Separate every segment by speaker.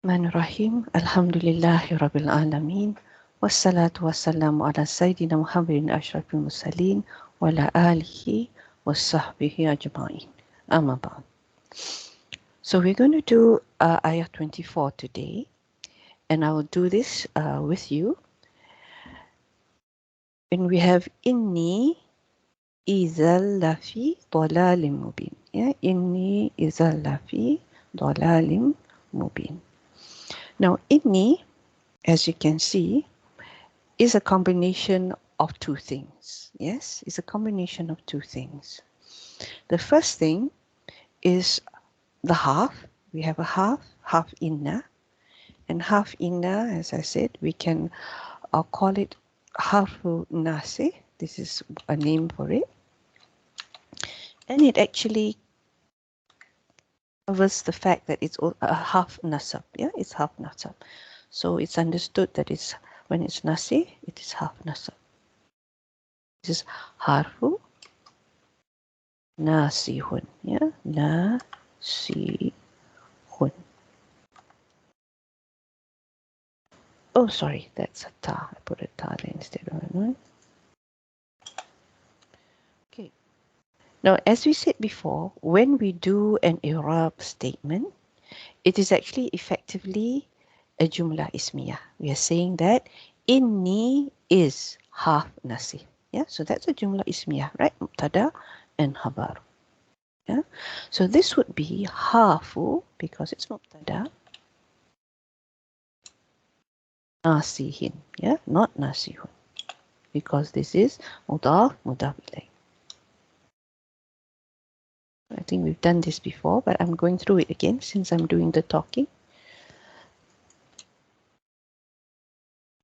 Speaker 1: Bismillahirrahmanirrahim. Alhamdulillahi Rabbil Alamin. Wassalatu wassalamu ala Sayyidina Muhammadin ashrafil mursalin wa ala alihi wa sahbihi ajma'in. Amma ba'd. So we're going to do Ayat 24 today, and I will do this with you. And we have Inni izal lafi dalalim mubin. Yeah, Inni izal lafi dalalim mubin. Now, Inni, as you can see, is a combination of two things. Yes, it's a combination of two things. The first thing is the half. We have a half inna. And half inna, as I said, we can call it harfu nasi. This is a name for it. And it actually covers the fact that it's a half nasab. Yeah, it's half nasab. So it's understood that it's when it's nasi, it is half nasab. This is harfu nasihun. Yeah, nasihun. Oh, sorry, that's a ta. I put a ta there instead of a nun. Okay. Now, as we said before, when we do an I'rab statement, it is actually effectively a jumla ismiyah. We are saying that inni is half nasih. Yeah, so that's a jumla ismiyah, right? Mubtada and khabar. Yeah, so this would be hafu because it's mubtada. Nasihin, yeah, not nasihun, because this is mudaf ilayh. I think we've done this before, but I'm going through it again since I'm doing the talking.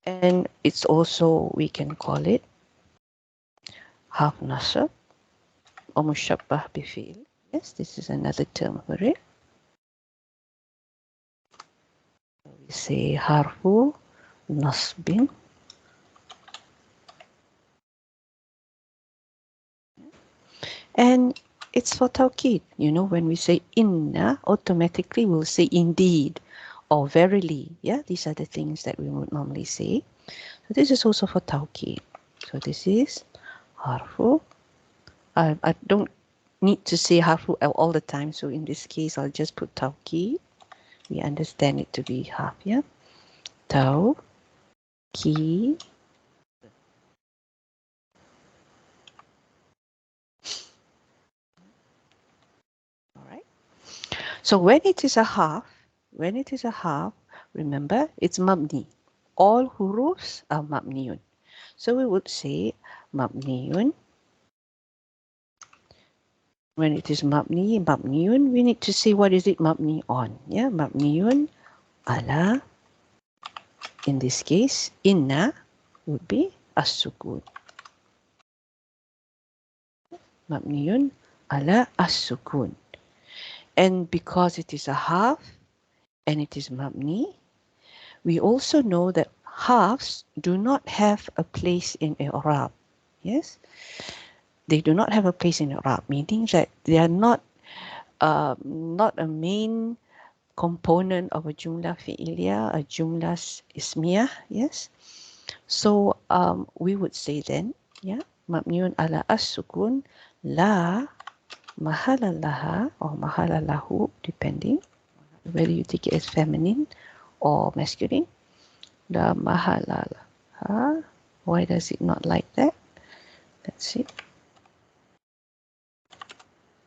Speaker 1: And it's also, we can call it half nasab or mushabbah bifil. Yes, this is another term for it. We say harfu nasbin. And it's for tawqid. You know, when we say inna, automatically we'll say indeed or verily. Yeah, these are the things that we would normally say. So this is also for tawqid. So this is harfu. I don't need to say harfu all the time. So in this case, I'll just put tawqid. We understand it to be half, yeah? Tawqid. All right. So when it is a half, remember, it's mabni. All hurufs are mabniyun. So we would say mabniyun. When it is mabniyun, we need to say what is it mabni on. Yeah, mabniyun ala. In this case, inna would be as-sukun. Mabniyun ala as-sukun. And because it is a half and it is mabni, we also know that halves do not have a place in I'rab. Yes? They do not have a place in I'rab, meaning that they are not a main component of a jumla fi'iliyah, a jumla ismiyah. Yes? So we would say then, yeah, mabniun ala as-sukun la mahala laha or mahala lahu, depending whether you take it as feminine or masculine. La mahala laha. Why does it not like that? That's it.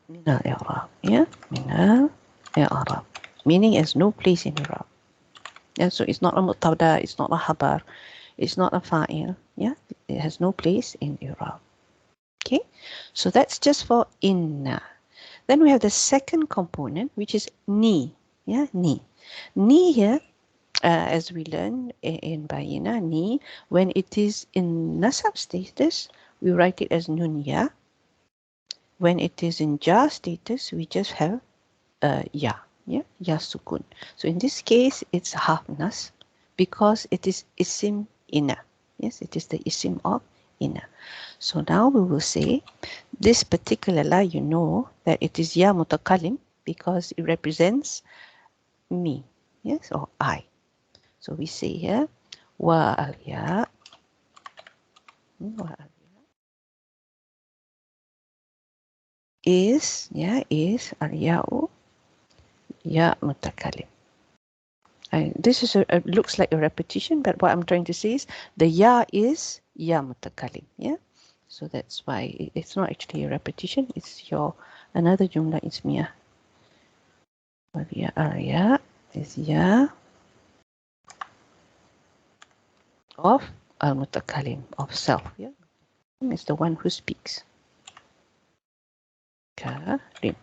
Speaker 1: Minal i'rab, yeah, minal i'rab, meaning it has no place in i'rab. Yeah, so it's not a mubtada, it's not a khabar, it's not a fa'il. Yeah, it has no place in i'rab. Okay, so that's just for inna. Then we have the second component, which is ni. Yeah, ni. Ni here, as we learn in Bayina, ni, when it is in nasab status, we write it as nunya. When it is in jar status, we just have ya. Yeah, ya sukun. So in this case, it's half nas because it is isim inna. Yes, it is the isim of inna. So now we will say this particular la, you know that it is ya mutakalim because it represents me. yes, or I. So we say here, wa al-ya, is, yeah, is al-ya'u, ya mutakalim. This is looks like a repetition, but what I'm trying to say is the ya is ya mutakalim. Yeah, so that's why it's not actually a repetition. It's your another jumla ismiyah. Ya is ya of al-mutakalim, of self. Yeah, is the one who speaks. Kalim.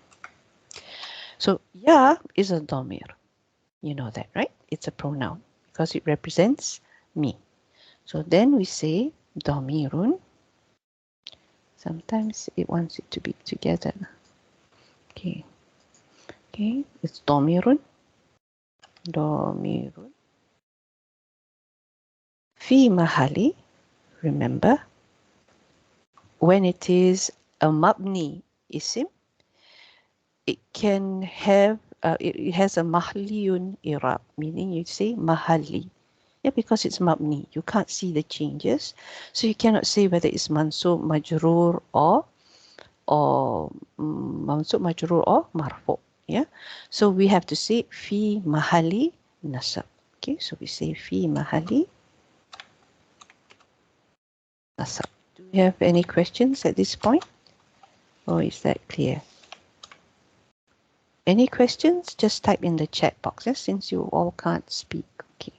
Speaker 1: So ya is a domir. You know that, right? It's a pronoun because it represents me. So then we say domirun. Sometimes it wants it to be together. Okay. Okay. It's domirun. Domirun. Fi mahali. Remember, when it is a mabni isim, it can have, it has a mahliyun irab, meaning you say mahali. Yeah, because it's mabni. You can't see the changes. So you cannot say whether it's mansub, majroor, or mansub, majroor, or marfu. Yeah. So we have to say fi mahali nasab. Okay. So we say fi mahali nasab. Do you have any questions at this point? Or is that clear? Any questions? Just type in the chat box, yeah, since you all can't speak. Okay.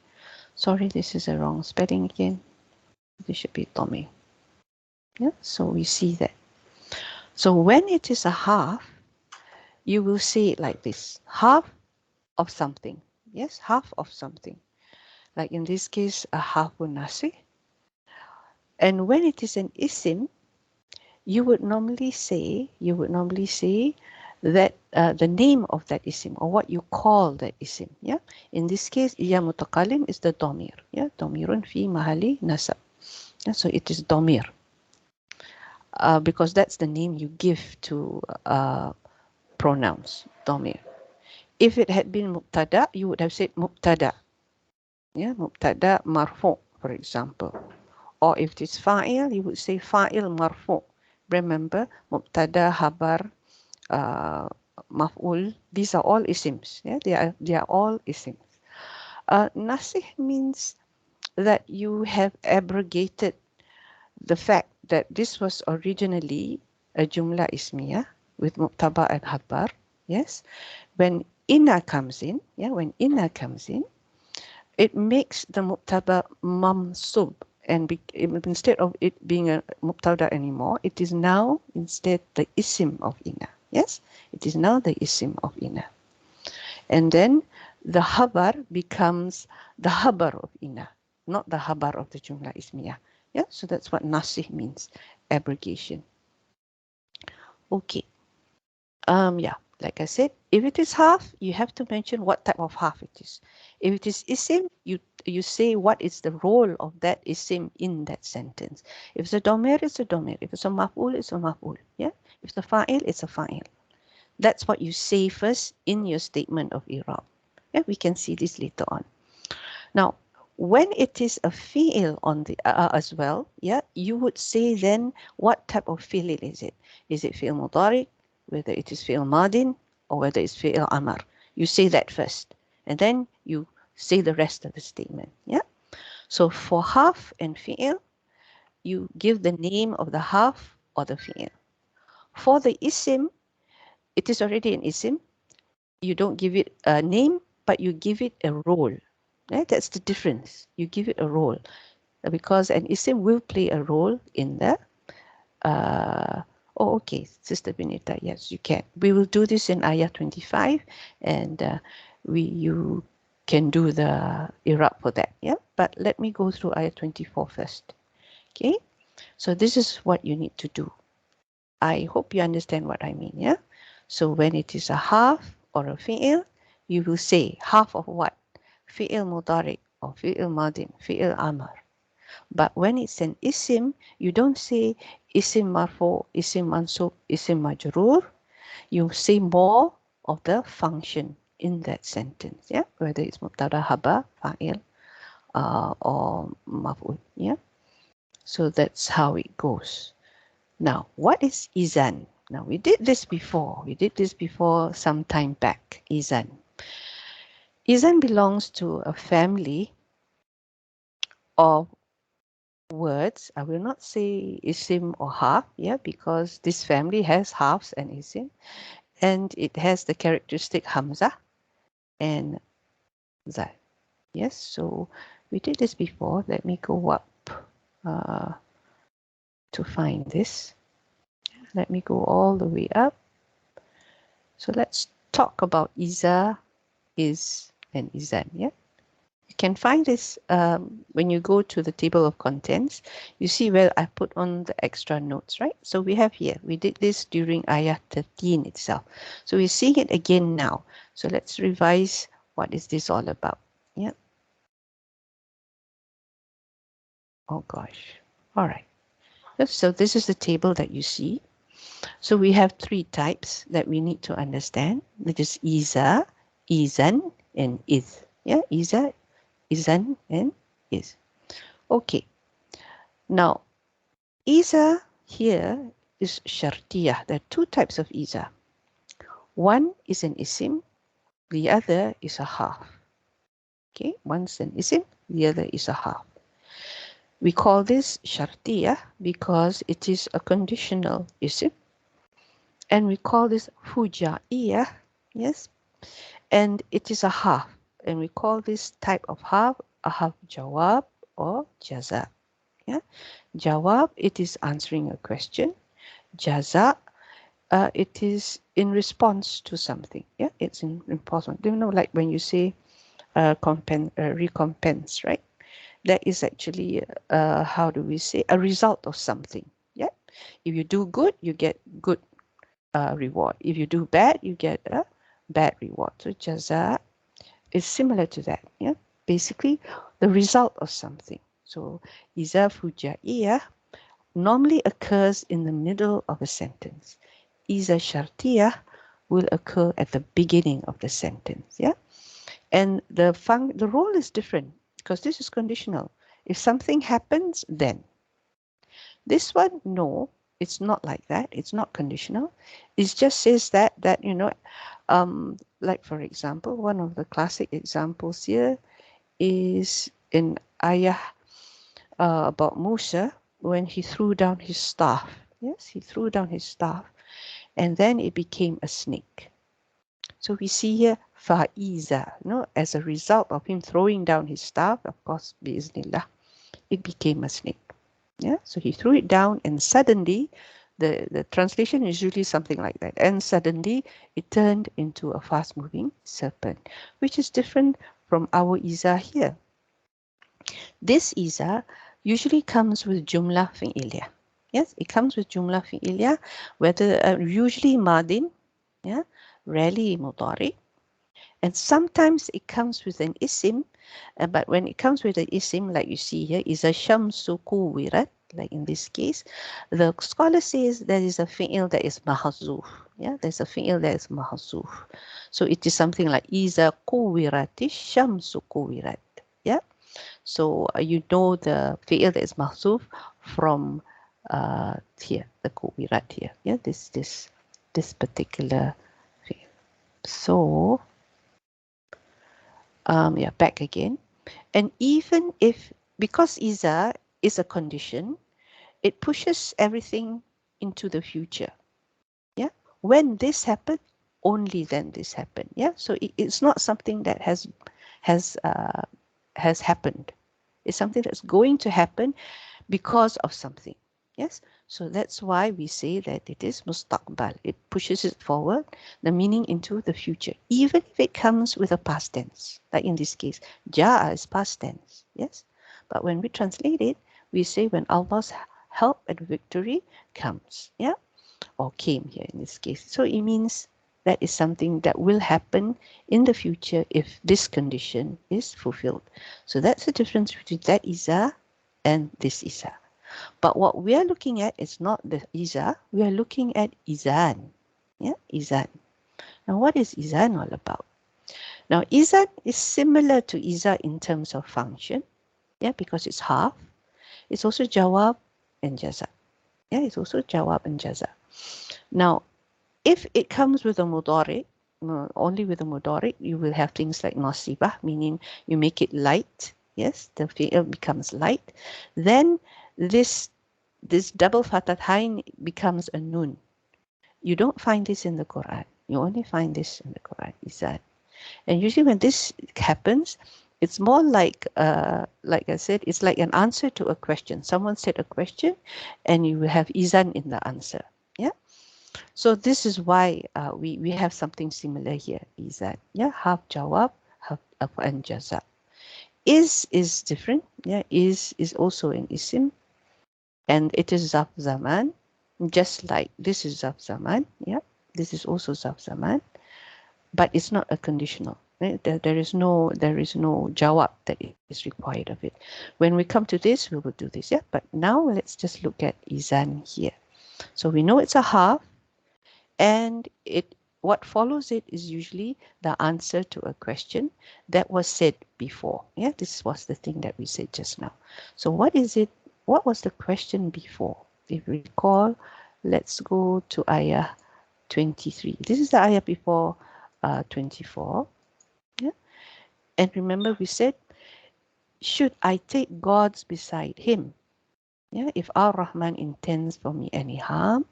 Speaker 1: Sorry, this is a wrong spelling again. This should be Tommy. Yeah, so we see that. So when it is a half, you will say it like this. Half of something. Yes, half of something. Like in this case, a halfun nasi. And when it is an isim, you would normally say that the name of that isim, or what you call that isim. Yeah. In this case, ya mutakalim is the domir. Yeah. Domirun fi mahali nasab. Yeah, so it is domir. Because that's the name you give to pronouns, domir. If it had been mubtada, you would have said mubtada. Yeah, mubtada marfu, for example. Or if it's fa'il, you would say fa'il marfu. Remember, mubtada, habar, maf'ul, these are all isims. Yeah, they are all isims. Nasih means that you have abrogated the fact that this was originally a jumla ismiyah with mubtada and habar. Yes, when inna comes in, it makes the mubtada mamsub, and instead of it being a mubtada anymore, it is now instead the isim of inna. Yes, it is now the isim of inna. And then the habar becomes the habar of inna, not the habar of the jumla ismiyah. Yeah, so that's what nasih means, abrogation. Okay. Yeah, like I said, if it is half, you have to mention what type of half it is. If it is isim, you say what is the role of that isim in that sentence. If it's a domer, it's a domer. If it's a maf'ul, it's a maf'ul. Yeah. If it's a fa'il, it's a fa'il. That's what you say first in your statement of i'rab. Yeah, we can see this later on. Now, when it is a fi'il on the as well, yeah, you would say then what type of fi'il is it? Is it fi'il mudari, whether it is fi'il madin, or whether it's fi'il amar? You say that first, and then you say the rest of the statement. Yeah. So for half and fi'il, you give the name of the half or the fi'il. For the isim, it is already an isim. You don't give it a name, but you give it a role. Right? That's the difference. You give it a role, because an isim will play a role in the oh, okay, Sister Benita, yes, you can. We will do this in Ayat 25, and you can do the Irab for that. Yeah, but let me go through Ayat 24 first. Okay, so this is what you need to do. I hope you understand what I mean. Yeah, so when it is a half or a fi'il, you will say half of what? Fi'il mudari or fi'il madin, fi'il amar. But when it's an isim, you don't say isim marfu, isim mansub, isim majrur. You say more of the function in that sentence, yeah, whether it's mubtada, khabar, fa'il, or maf'ul, yeah. So that's how it goes. Now, what is izan? Now, we did this before. We did this before some time back, izan. Izan belongs to a family of words. I will not say isim or harf, yeah, because this family has harfs and isim, and it has the characteristic hamza and za. Yes, so we did this before. Let me go up to find this. Let me go all the way up. So let's talk about iza, is, and izan, yeah. You can find this when you go to the table of contents. You see where I put on the extra notes, right? So we have here, we did this during Ayat 13 itself. So we're seeing it again now. So let's revise what is this all about. Yeah. Oh gosh. All right. So this is the table that you see. So we have three types that we need to understand. That is iza, izan, and is. Yeah, iza, izan, and is. Okay. Now, iza here is shartiyah. There are two types of iza. One is an isim, the other is a harf. Okay, one's an isim, the other is a harf. We call this shartiyah because it is a conditional isim. And we call this fujaiyah, yes, and it is a harf. And we call this type of harf a harf jawab or jaza. Yeah, jawab, it is answering a question. Jaza, it is in response to something. Yeah, it's in response. Do you know, like when you say recompense, right? That is actually, how do we say, a result of something. Yeah, if you do good, you get good reward. If you do bad, you get a bad reward. So jaza is similar to that. Yeah, basically the result of something. So iza fujaiyah normally occurs in the middle of a sentence. Iza shartiyah will occur at the beginning of the sentence. Yeah, and the role is different because this is conditional. If something happens, then. This one, no, it's not like that. It's not conditional. It just says that you know, like for example, one of the classic examples here is in Ayah about Musa when he threw down his staff. Yes, he threw down his staff, and then it became a snake. So we see here fa'iza, you know, as a result of him throwing down his staff, of course, biiznillah, it became a snake. Yeah, so he threw it down and suddenly, the translation is usually something like that, and suddenly it turned into a fast-moving serpent, which is different from our iza here. This iza usually comes with jumla fi'iliyah. Yes, it comes with jumla fi'iliyah, whether usually madin, yeah, rarely mudari, and sometimes it comes with an isim, but when it comes with an isim, like you see here, is a shamsu kuwirat, like in this case, the scholar says there is a fi'il that is mahzuf. Yeah, there's a fi'il that is mahzuf. So it is something like iza kuwirati shamsu kuwirat. Yeah, so you know the fi'il that is mahzuf from here, the kuwirat here. Yeah, this particular fi'il. So yeah, back again. And even if, because iza is a condition, it pushes everything into the future. Yeah, when this happened, only then this happened. Yeah, so it's not something that has happened. It's something that's going to happen because of something. Yes, so that's why we say that it is mustaqbal. It pushes it forward, the meaning into the future, even if it comes with a past tense. Like in this case, ja'a is past tense. Yes, but when we translate it, we say when Allah's help and victory comes. Yeah, or came here in this case. So it means that is something that will happen in the future if this condition is fulfilled. So that's the difference between that iza and this iza. But what we are looking at is not the iza, we are looking at izan. Yeah, izan. Now what is izan all about? Now, izan is similar to iza in terms of function, yeah, because it's half. It's also jawab and jaza. Yeah, it's also jawab and jaza. Now, if it comes with a mudari, only with a mudari, you will have things like nasibah, meaning you make it light. Yes, the fi'l becomes light. Then this double fathatain becomes a nun. You don't find this in the Quran. You only find this in the Quran. Izan. And usually when this happens, it's more like I said, it's like an answer to a question. Someone said a question, and you will have izan in the answer. Yeah. So this is why we have something similar here. Izan. Yeah. Half jawab, half and jaza. Is different. Yeah. Is also an isim, and it is zaf zaman, just like this is zaf zaman. Yeah. This is also zaf zaman, but it's not a conditional. There is no jawab that is required of it. When we come to this, we will do this. Yeah, but now let's just look at izan here. So we know it's a half, and what follows it is usually the answer to a question that was said before. Yeah, this was the thing that we said just now. So what is it? What was the question before? If you recall, let's go to ayah 23. This is the ayah before 24. Yeah. And remember we said, should I take gods beside him? Yeah, if Ar-Rahman intends for me any harm,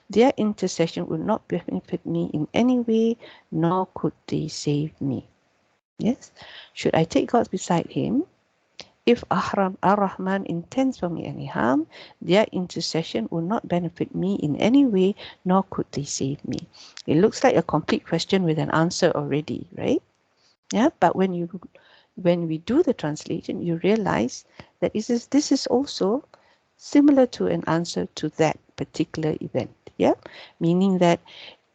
Speaker 1: their intercession will not benefit me in any way, nor could they save me. Yes, should I take gods beside him? If Ar-Rahman intends for me any harm, their intercession will not benefit me in any way, nor could they save me. It looks like a complete question with an answer already, right? Yeah, but when we do the translation, you realize that this is also similar to an answer to that particular event. Yeah, meaning that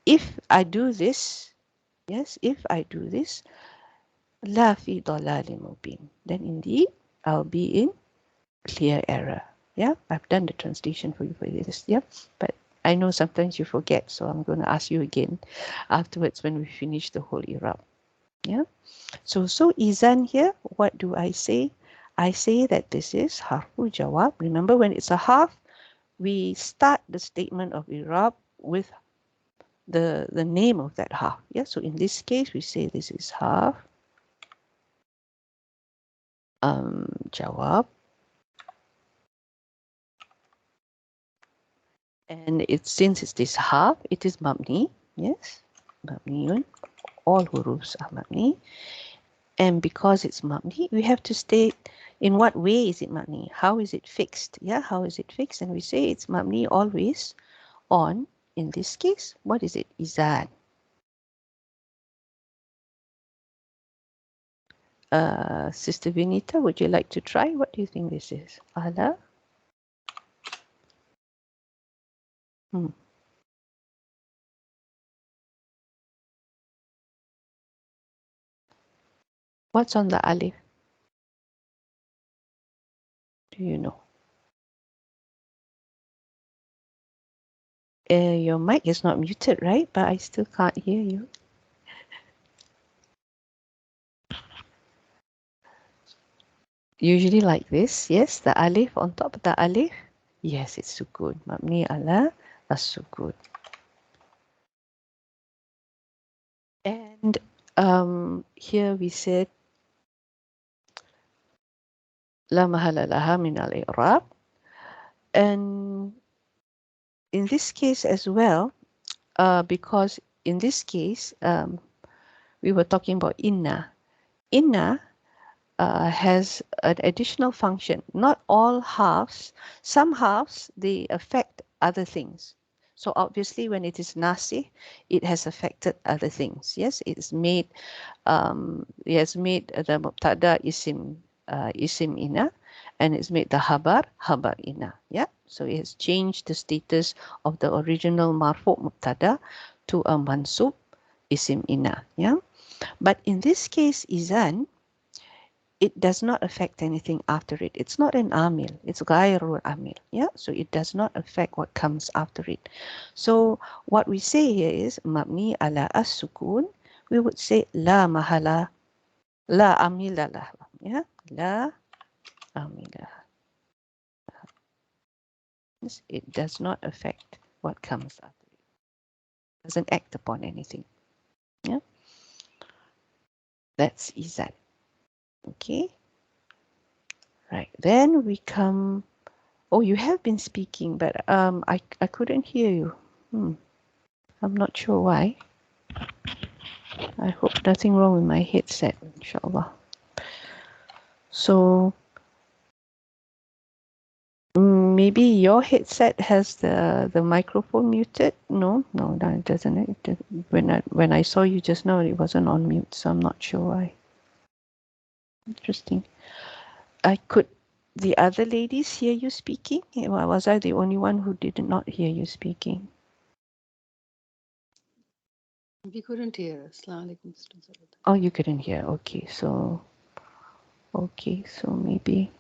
Speaker 1: if I do this, yes, if I do this, la fi dalalin mubin, then indeed I'll be in clear error. Yeah, I've done the translation for you for this. Yeah, but I know sometimes you forget, so I'm going to ask you again afterwards when we finish the whole Irab. Yeah. So izan here, what do I say? I say that this is harfu jawab. Remember, when it's a half, we start the statement of Irab with the name of that half. Yeah. So in this case, we say this is half jawab, and since it's this half, it is mabni. Yes, mabniun. All hurufs are mabni. And because it's mabni, we have to state in what way is it mabni? How is it fixed? Yeah, how is it fixed? And we say it's mabni always on, in this case, what is it? Izan. Sister Vinita, would you like to try? What do you think this is? Ala? What's on the alif? Do you know? Your mic is not muted, right? But I still can't hear you. Usually like this, yes, the alif on top of the alif. Yes, it's sukun. Mabni ala as-sukun. And here we said la mahala laha min al-i'rab. And in this case as well, because in this case, we were talking about inna. Inna has an additional function. Not all halves. Some halves, they affect other things. So obviously when it is nasi, it has affected other things. Yes, it has made the mubtada isim ina, and it's made the habar ina. Yeah, so it has changed the status of the original marfu mubtada to a mansub isim ina. Yeah, but in this case, izan, it does not affect anything after it. It's not an amil. It's ghairul amil. Yeah, so it does not affect what comes after it. So what we say here is mabni ala as-sukun. We would say la mahala La amila laha. Yeah, la amila. It does not affect what comes after it. Doesn't act upon anything. Yeah, that's izan. Okay, right. Then we come. Oh, you have been speaking, but I couldn't hear you. I'm not sure why. I hope nothing wrong with my headset, inshallah. So maybe your headset has the microphone muted. No, it doesn't. When I saw you just now, it wasn't on mute, so I'm not sure why. Interesting. I could. The other ladies hear you speaking? Was I the only one who did not hear you speaking?
Speaker 2: We couldn't hear. Assalamu alaikum, Mr. Zurida.
Speaker 1: Oh, you couldn't hear. Okay, so maybe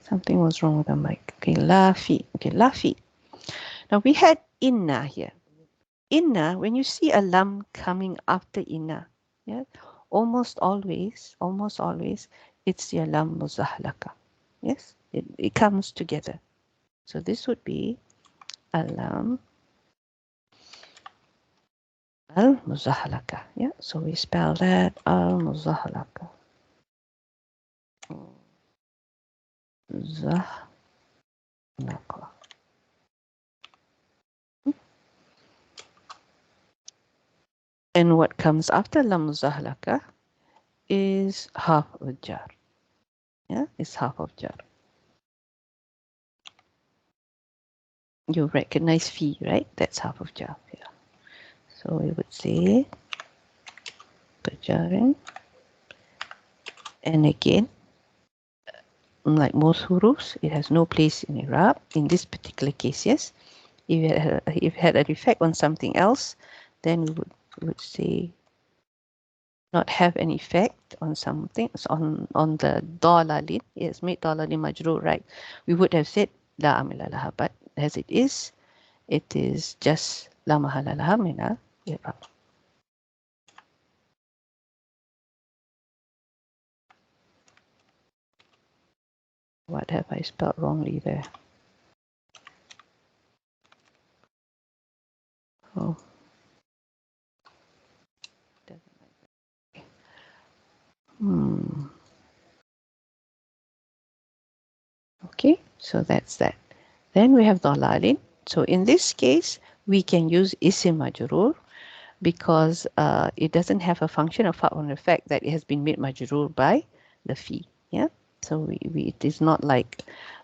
Speaker 1: something was wrong with the mic. Okay, lafi. Okay, lafi. Now we had inna here. Inna, when you see a lam coming after inna, yeah, almost always, it's your lam muzahlaka. Yes, it comes together. So this would be a lam al-muzahlaka. Yeah, so we spell that al-muzahlaka. Zahlaka. And what comes after lam muzahlaka is half of jar. Yeah, it's half of jar. You recognize fi, right? That's half of jar. Yeah. So we would say Bajarin. And again, like most hurufs, it has no place in Irab. In this particular case, yes. If it had an effect on something else, then we would say not have an effect on something, on the dalalin. Yes, made dalalin majrur, right? We would have said la amila laha, but as it is just la mahala laha min al-i'rab. What have I spelled wrongly there? Oh. Okay, so that's that. Then we have dalalin. So in this case, we can use isim majrur because it doesn't have a function apart from the fact that it has been made majrur by the fi. Yeah, so it is not like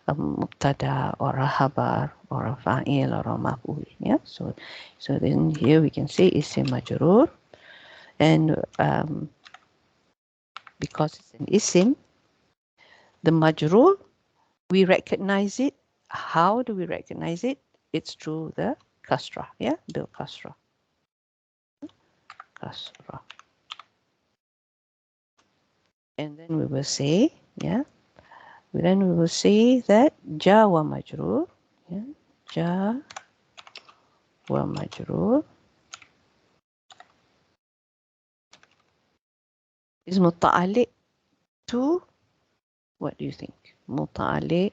Speaker 1: a mubtada or a habar or a fa'il or a maf'ul. Yeah, so then here we can say isim majrur, and because it's an isim, the majrur, we recognize it. How do we recognize it? It's through the kasra, yeah, bil kasra. Kasra. And then we will say, yeah, then we will say that ja wa majrur, yeah, ja wa majrur is muta'alliq to, what do you think? Muta'alliq.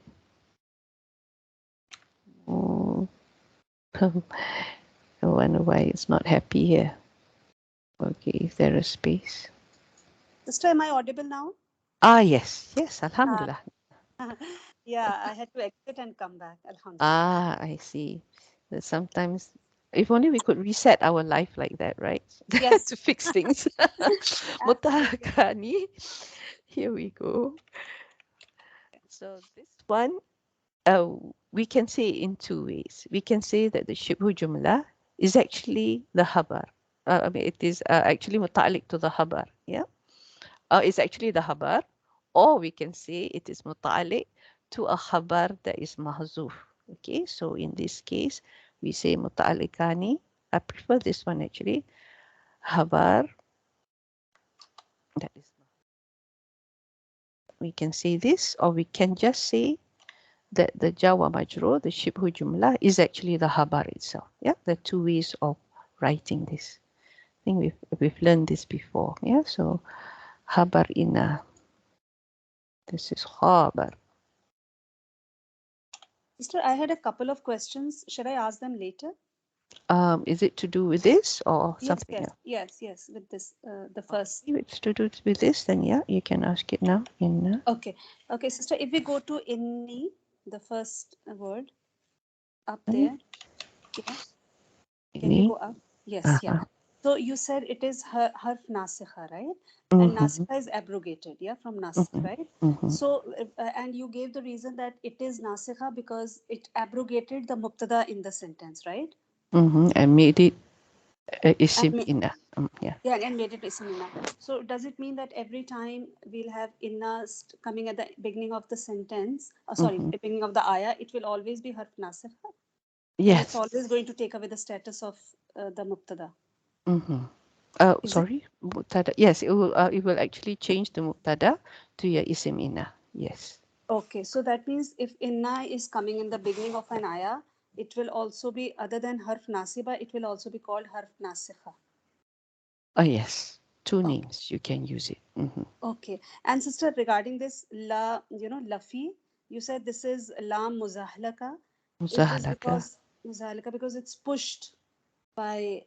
Speaker 1: Oh, I wonder why it's not happy here. Okay, is there a space?
Speaker 3: Sister, am I audible now?
Speaker 1: Yes, alhamdulillah.
Speaker 3: Yeah, I had to exit and come back. Alhamdulillah.
Speaker 1: I see. That sometimes, if only we could reset our life like that, right?
Speaker 3: Yes.
Speaker 1: To fix things.
Speaker 3: Absolutely.
Speaker 1: Mutarakani. Here we go. So this one, we can say in two ways. We can say that the shibhu jumla is actually the habar. I mean, it is actually muta'alliq to the habar. Yeah. It's actually the habar. Or we can say it is muta'alliq to a khabar that is mahzuf. Okay, so in this case, we say muta'alliqani. I prefer this one actually. Habar. That is. We can say this, or we can just say that the Jawa Majrur, the Shibhu Jumla, is actually the Habar itself. Yeah, there are two ways of writing this. I think we've learned this before. Yeah, so Habar inna. This is khabar.
Speaker 3: Sister, I had a couple of questions. Should I ask them later?
Speaker 1: Is it to do with this or something else?
Speaker 3: Yes. With this, the first.
Speaker 1: If it's to do with this, then yeah, you can ask it now. Inna.
Speaker 3: Okay, sister. If we go to inni, the first word up there, yeah. Can you go up? Yes, yeah. So you said it is harf nasikha, right? And nasikha is abrogated, yeah, from nasikh, right? So, and you gave the reason that it is nasikha because it abrogated the mubtada in the sentence, right?
Speaker 1: I made it isim
Speaker 3: And
Speaker 1: inna. Yeah.
Speaker 3: yeah, and made it ism inna. So does it mean that every time we'll have inna coming at the beginning of the sentence, beginning of the ayah, it will always be harf nasikha? And it's
Speaker 1: Yes.
Speaker 3: always going to take away the status of the mubtada. Is it?
Speaker 1: Sorry, mubtada. Yes, it will actually change the mubtada to your isim inna. Yes.
Speaker 3: Okay, so that means if inna is coming in the beginning of an ayah, it will also be, other than harf nasiba, it will also be called harf nasikha.
Speaker 1: Oh, yes. Two
Speaker 3: Okay.
Speaker 1: names, you can use it.
Speaker 3: Okay. And sister, regarding this la, lafi, you said this is la muzahlaka. It is
Speaker 1: Muzahalaka.
Speaker 3: because muzahlaka because it's pushed by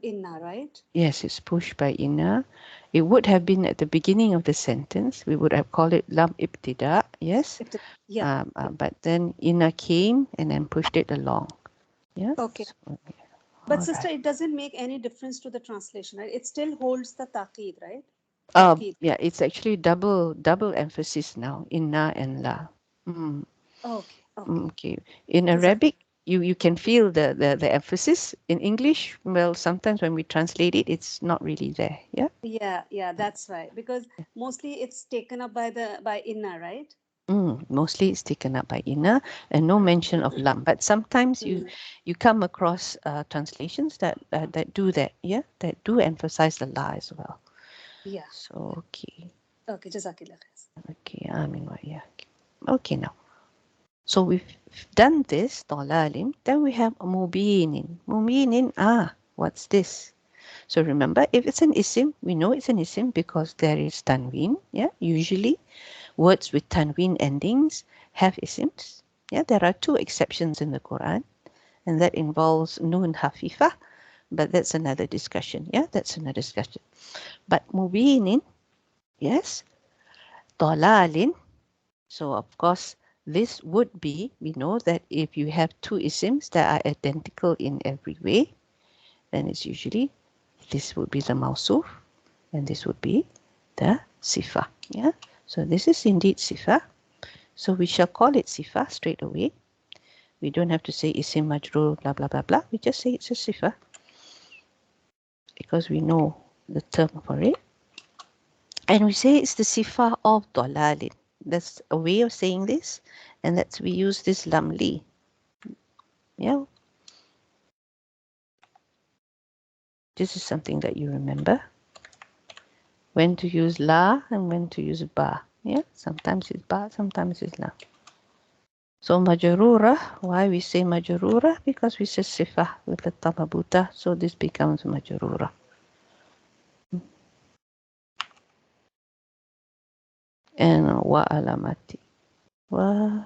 Speaker 3: inna, right?
Speaker 1: Yes, it's pushed by inna. It would have been at the beginning of the sentence. We would have called it lam ibtida. Yes.
Speaker 3: Yeah.
Speaker 1: But then inna came and then pushed it along. Yeah.
Speaker 3: Okay.
Speaker 1: So,
Speaker 3: But
Speaker 1: all
Speaker 3: sister,
Speaker 1: right.
Speaker 3: it doesn't make any difference to the translation, right? It still holds the taqeed, right? Taqeed.
Speaker 1: Yeah, it's actually double emphasis now. Inna and la. Mm.
Speaker 3: Okay.
Speaker 1: Okay. In
Speaker 3: Jazak.
Speaker 1: Arabic, you can feel the emphasis. In English, well, sometimes when we translate it, it's not really there. Yeah.
Speaker 3: Yeah, that's right. Because mostly it's taken up by inna, right?
Speaker 1: Mostly it's taken up by inna and no mention of lam. But sometimes you come across translations that do that. Yeah, that do emphasize the la as well.
Speaker 3: Yeah.
Speaker 1: So okay,
Speaker 3: Okay, Jazakillah khair.
Speaker 1: okay. I mean, yeah. Okay, now. So we've done this, dalalim. Then we have mubinin. Mubinin, what's this? So remember, if it's an isim, we know it's an isim because there is tanween. Yeah, usually words with tanween endings have isms. Yeah, there are two exceptions in the Quran, and that involves nun hafifa, but that's another discussion. Yeah, that's another discussion. But mubinin, yes, dalalin. So of course, this would be, we know that if you have two isms that are identical in every way, then it's usually, this would be the mawsuf, and this would be the sifa. Yeah. So this is indeed sifa. So we shall call it sifa straight away. We don't have to say isim majrur, blah, blah, blah, blah. We just say it's a sifa because we know the term for it. And we say it's the sifa of dalalin. That's a way of saying this. And that's, we use this lamli. Yeah. This is something that you remember. When to use la and when to use ba. Yeah. Sometimes it's ba, sometimes it's la. So majrura, why we say majrura? Because we say sifa with the tamabuta, so this becomes majrura. And wa alamati. Wa.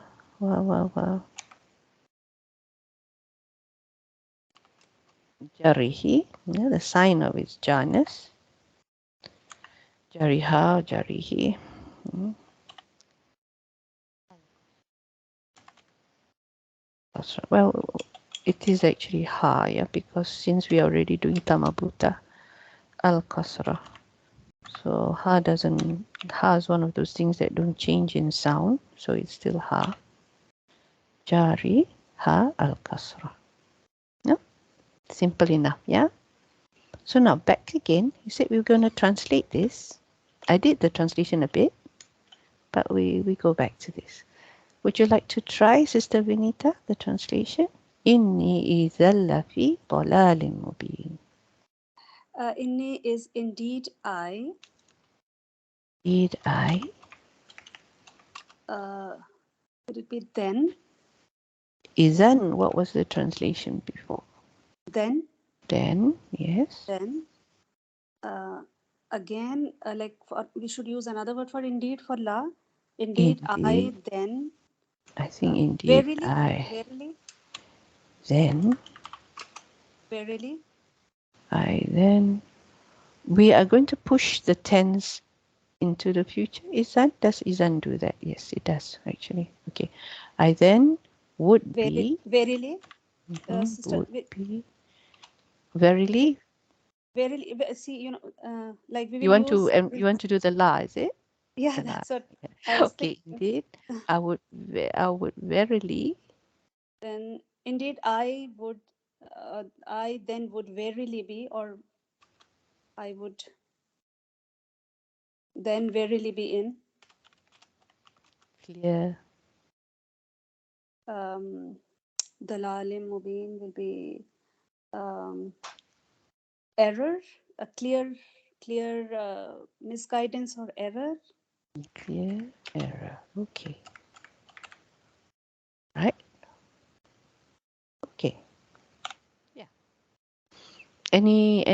Speaker 1: Jarihi, yeah, the sign of its jarness. Jariha, jarihi. Well, it is actually ha, yeah, because since we are already doing tamabuta, al-kasra. So ha is one of those things that don't change in sound, so it's still ha. Jari, ha, al-kasra. Yeah, simple enough, yeah? So now back again, you said we were going to translate this. I did the translation a bit, but we go back to this. Would you like to try, Sister Vinita, the translation? Inni idhal lafi dalalin mubin.
Speaker 3: Inni is indeed I.
Speaker 1: Did I?
Speaker 3: Could it be then?
Speaker 1: Izan, what was the translation before?
Speaker 3: Then?
Speaker 1: Then, yes.
Speaker 3: Then? Uh, again, we should use another word for indeed for la. Indeed, I
Speaker 1: Indeed.
Speaker 3: then.
Speaker 1: I think indeed
Speaker 3: Verily,
Speaker 1: I.
Speaker 3: verily,
Speaker 1: Then.
Speaker 3: verily.
Speaker 1: I then. We are going to push the tense into the future. Does Izan do that? Yes, it does actually. Okay. I then would be.
Speaker 3: Verily, sister,
Speaker 1: Would be. Verily.
Speaker 3: verily. See, like we
Speaker 1: You
Speaker 3: will
Speaker 1: want to
Speaker 3: use.
Speaker 1: you want to do the la, is it?
Speaker 3: Yeah,
Speaker 1: The la.
Speaker 3: that's what I was
Speaker 1: Okay,
Speaker 3: thinking.
Speaker 1: indeed. I would verily.
Speaker 3: Then, indeed, I then would verily be, or I would then verily be in.
Speaker 1: Clear.
Speaker 3: Dalalim Mubin will be error, a clear misguidance or error.
Speaker 1: Clear error. Okay. Right. Okay. Yeah. Any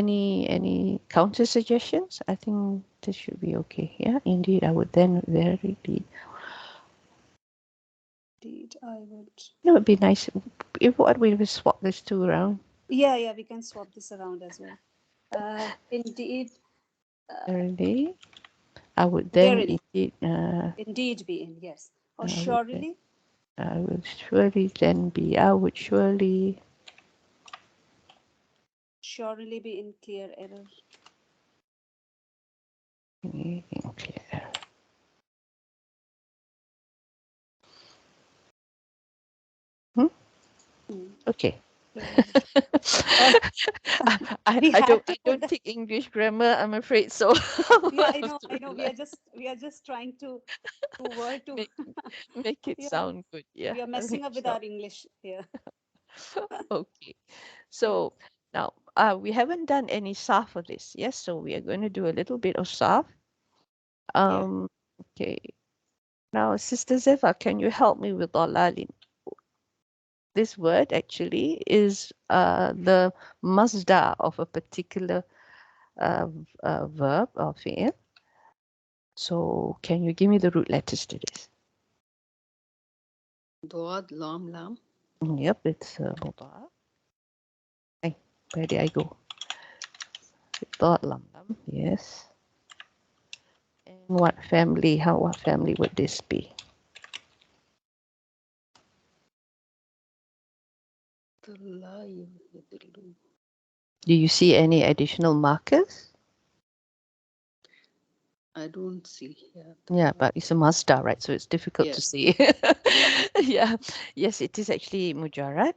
Speaker 1: counter suggestions? I think this should be okay. Yeah. Indeed, I would then verily.
Speaker 3: Indeed, I would.
Speaker 1: It would be nice if what we would swap these two around.
Speaker 3: Yeah, we can swap this around as well. Indeed,
Speaker 1: Verily, I would then
Speaker 3: verily,
Speaker 1: indeed.
Speaker 3: indeed be in, yes. Or
Speaker 1: I would then.
Speaker 3: surely,
Speaker 1: I will surely then be. I would surely.
Speaker 3: surely be in clear error.
Speaker 1: Be in clear error. Okay. I don't take English grammar. I'm afraid so.
Speaker 3: Yeah, I know. We are just trying to word to.
Speaker 1: Make it
Speaker 3: Yeah,
Speaker 1: sound good. Yeah.
Speaker 3: we are messing up with our English here.
Speaker 1: Okay. So now we haven't done any Sarf for this. Yes. So we are going to do a little bit of Sarf. Okay. Now, Sister Zeva, can you help me with Dalalin? This word actually is the masdar of a particular verb or fi'il. So can you give me the root letters to this?
Speaker 2: Dod, lam, lam.
Speaker 1: Yep, it's mudar. Hey, where did I go? Dot lam lam. Yes. And what family? What family would this be? Do you see any additional markers?
Speaker 2: I don't see here.
Speaker 1: Yeah, but it's a masdar, right? So it's difficult to
Speaker 2: Yes.
Speaker 1: see. Yeah. Yes, it is actually mujarrad.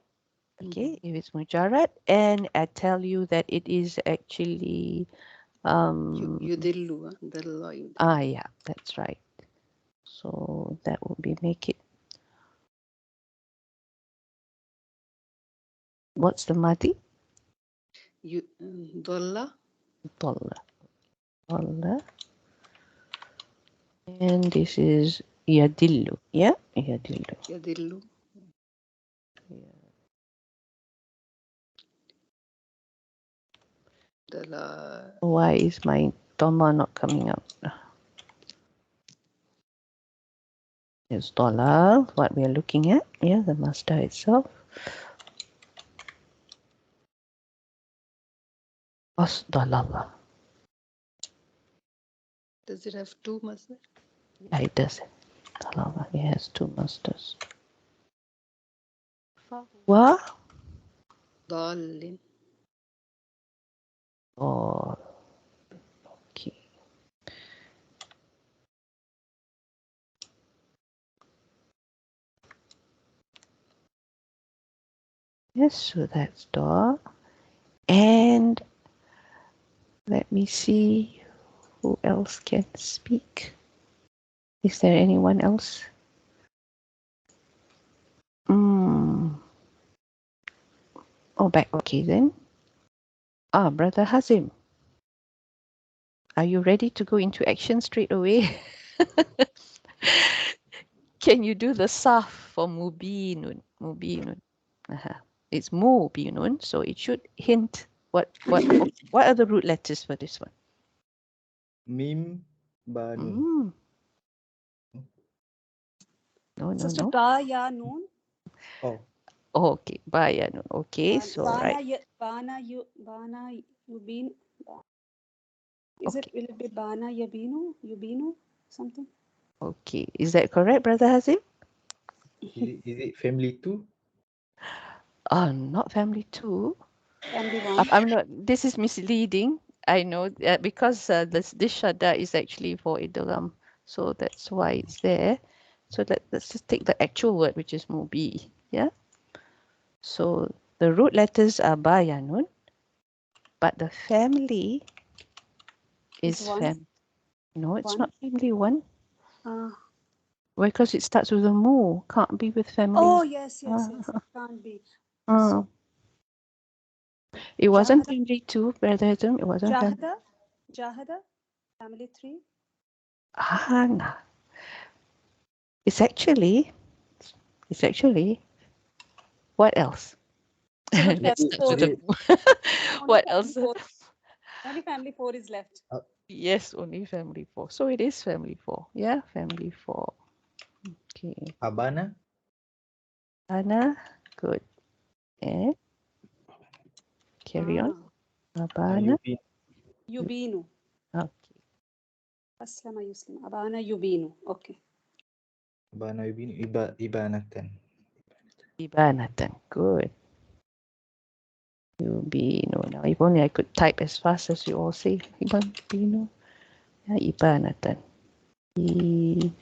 Speaker 1: Okay, if it's mujarrad, and I tell you that it is actually
Speaker 2: Yudillu.
Speaker 1: yeah, that's right. So that would be make it. What's the madi?
Speaker 2: Dolla.
Speaker 1: Dollar. Dollar. And this is yadillu. Yeah, yadillu.
Speaker 2: Yadillu. Dala.
Speaker 1: Why is my dhamma not coming up? It's dollar, what we are looking at. Yeah, the master itself. Dalala.
Speaker 2: Does it have two masdar?
Speaker 1: Yeah, it does. Dalala. It has two masters. Wa.
Speaker 2: Dallin.
Speaker 1: Oh, okay. Yes, so that's dog. And let me see who else can speak. Is there anyone else? Oh, back. Okay, then. Brother Hazim. Are you ready to go into action straight away? Can you do the saf for mubinun? Mubinun. It's mubinun, so it should hint what are the root letters for this one?
Speaker 4: Mim ba nun.
Speaker 1: Mm. No, no,
Speaker 3: Sister,
Speaker 1: no.
Speaker 3: ba ya noon.
Speaker 4: Oh,
Speaker 1: Okay, bayanun. Okay, so
Speaker 3: Bana
Speaker 1: right.
Speaker 3: bana yubin. Is it,
Speaker 1: Okay,
Speaker 3: will it be bana yubinu something?
Speaker 1: okay. Is that correct, Brother Hazim?
Speaker 4: is it family too?
Speaker 1: Not family two.
Speaker 3: Family one.
Speaker 1: I'm not. This is misleading. I know because this shadda is actually for idgham, so that's why it's there. So let's just take the actual word, which is mubi. Yeah. So the root letters are bayanun, but the family
Speaker 3: Is
Speaker 1: is
Speaker 3: one.
Speaker 1: No, it's
Speaker 3: One.
Speaker 1: not family one.
Speaker 3: Uh,
Speaker 1: Because it starts with a mu. Can't be with family.
Speaker 3: oh yes. It can't be.
Speaker 1: Uh,
Speaker 3: So
Speaker 1: it wasn't
Speaker 3: Jahada,
Speaker 1: family two, Brother Hazim. It wasn't family.
Speaker 3: Jahada, family three.
Speaker 1: No. It's actually what else?
Speaker 3: So not
Speaker 1: Let's
Speaker 3: family
Speaker 1: start
Speaker 3: four.
Speaker 1: with the
Speaker 3: Only
Speaker 1: what
Speaker 3: family
Speaker 1: else?
Speaker 3: four. Only family four is left.
Speaker 1: Yes, only family four. So it is family four. Yeah, family four. Okay.
Speaker 4: Abana.
Speaker 1: Anna, good. And carry on. Abana.
Speaker 3: Yubinu.
Speaker 1: Okay.
Speaker 3: Aslama Yuslim. Abana Yubinu. Okay.
Speaker 4: Abana yubin ibanatan.
Speaker 1: Ibanatan. Good. Yubino. Now, if only I could type as fast as you all say. Ibano. Yeah, Ibanatan. Iba.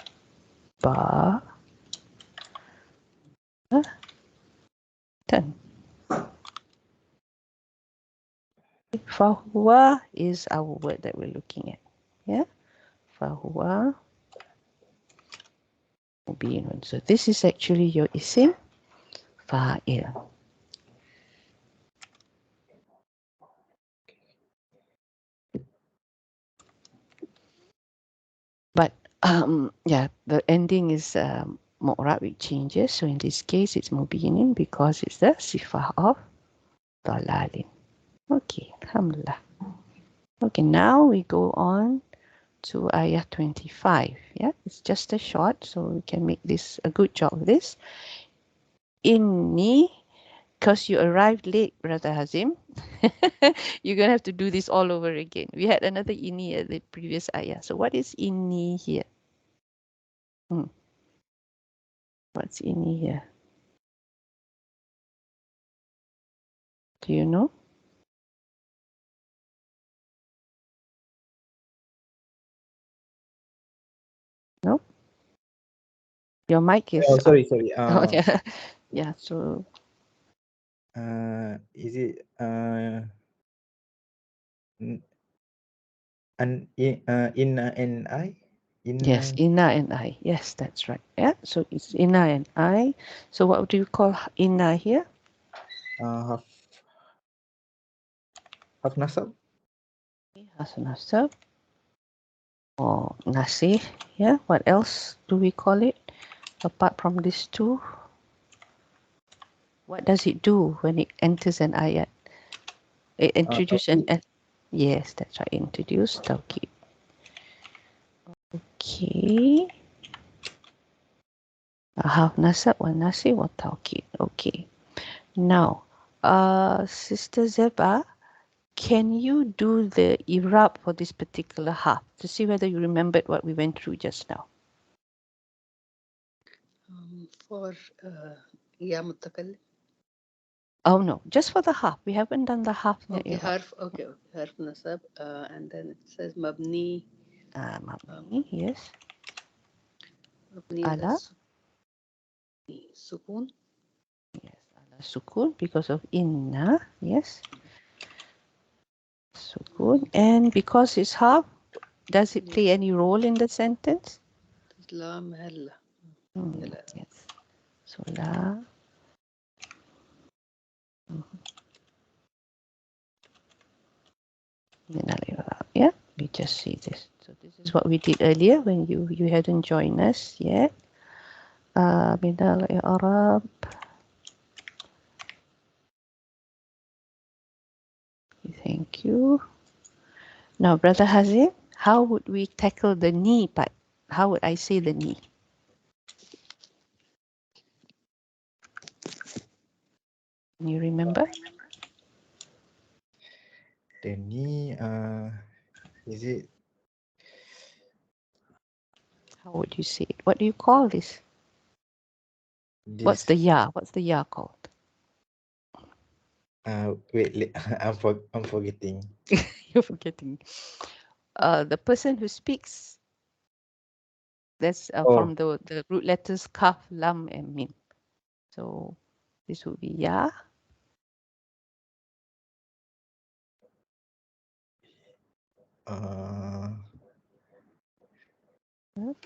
Speaker 1: Tan. Fahuwa is our word that we're looking at. Yeah. Fahuwa. Mubinun. So this is actually your isim fa'il. But yeah, the ending is mu'rab, it changes. So in this case, it's mubinin because it's the sifah of dalalin. Okay, alhamdulillah. Okay, now we go on to ayah 25. Yeah, it's just a short, so we can make this a good job of this. Inni, because you arrived late, Brother Hazim, you're going to have to do this all over again. We had another inni at the previous ayah. So what is inni here? What's inni here? Do you know? No? Your mic is
Speaker 4: Oh,
Speaker 1: up.
Speaker 4: sorry.
Speaker 1: Oh, yeah. Yeah, so
Speaker 4: Is it inna and I?
Speaker 1: yes, inna and I. Yes, that's right. Yeah, so it's inna and I. So what do you call inna here?
Speaker 4: Half nasab.
Speaker 1: Hasan Asab or Nasih. Yeah, what else do we call it apart from these two? What does it do when it enters an ayat? It introduces an yes, that's right. Introduce tawkid. Okay. Half nasab wa nasih wa tawkid. Okay. Now, Sister Zeba, can you do the Irab for this particular half to see whether you remembered what we went through just now?
Speaker 2: For Ya Mutakallim.
Speaker 1: Oh no, just for the half. We haven't done the half.
Speaker 2: Okay, harf. Okay, harf nasab, and then it says mabni.
Speaker 1: Mabni, yes.
Speaker 2: Mabni
Speaker 1: Ala.
Speaker 2: sukun.
Speaker 1: Yes, ala sukun because of inna. Yes. Sukun. And because it's half, does it play any role in the sentence?
Speaker 2: La mahalla.
Speaker 1: Yes. So la. Yeah, we just see this. So this is what we did earlier when you hadn't joined us yet. Minal I'rab. Thank you. Now, Brother Hazim, how would we tackle the knee part? How would I say the knee? Can you remember?
Speaker 4: The knee, is it?
Speaker 1: How would you say it? What do you call this? What's
Speaker 4: This?
Speaker 1: the ya? What's the ya called?
Speaker 4: Wait, I'm forgetting.
Speaker 1: You're forgetting. The person who speaks, that's from the root letters kaf, lam, and mim. So this would be ya.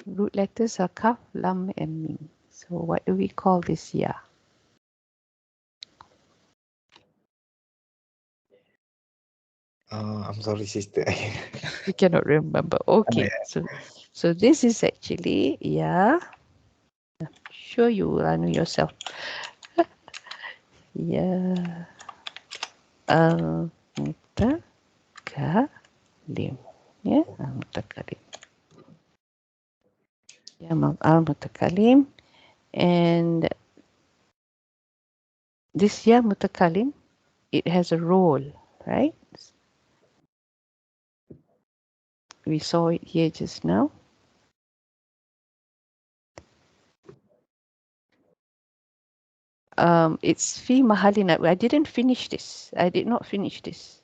Speaker 1: Root letters are kaf, lam, and mim. So what do we call this ya?
Speaker 4: I'm sorry, sister.
Speaker 1: You cannot remember. Okay, so this is actually ya. Sure, you will know yourself. Ya al-mutakalim. Ya, al-mutakalim. Ya al-mutakalim. And this ya mutakalim, it has a role, right? We saw it here just now. It's fi mahalin. I didn't finish this. I did not finish this.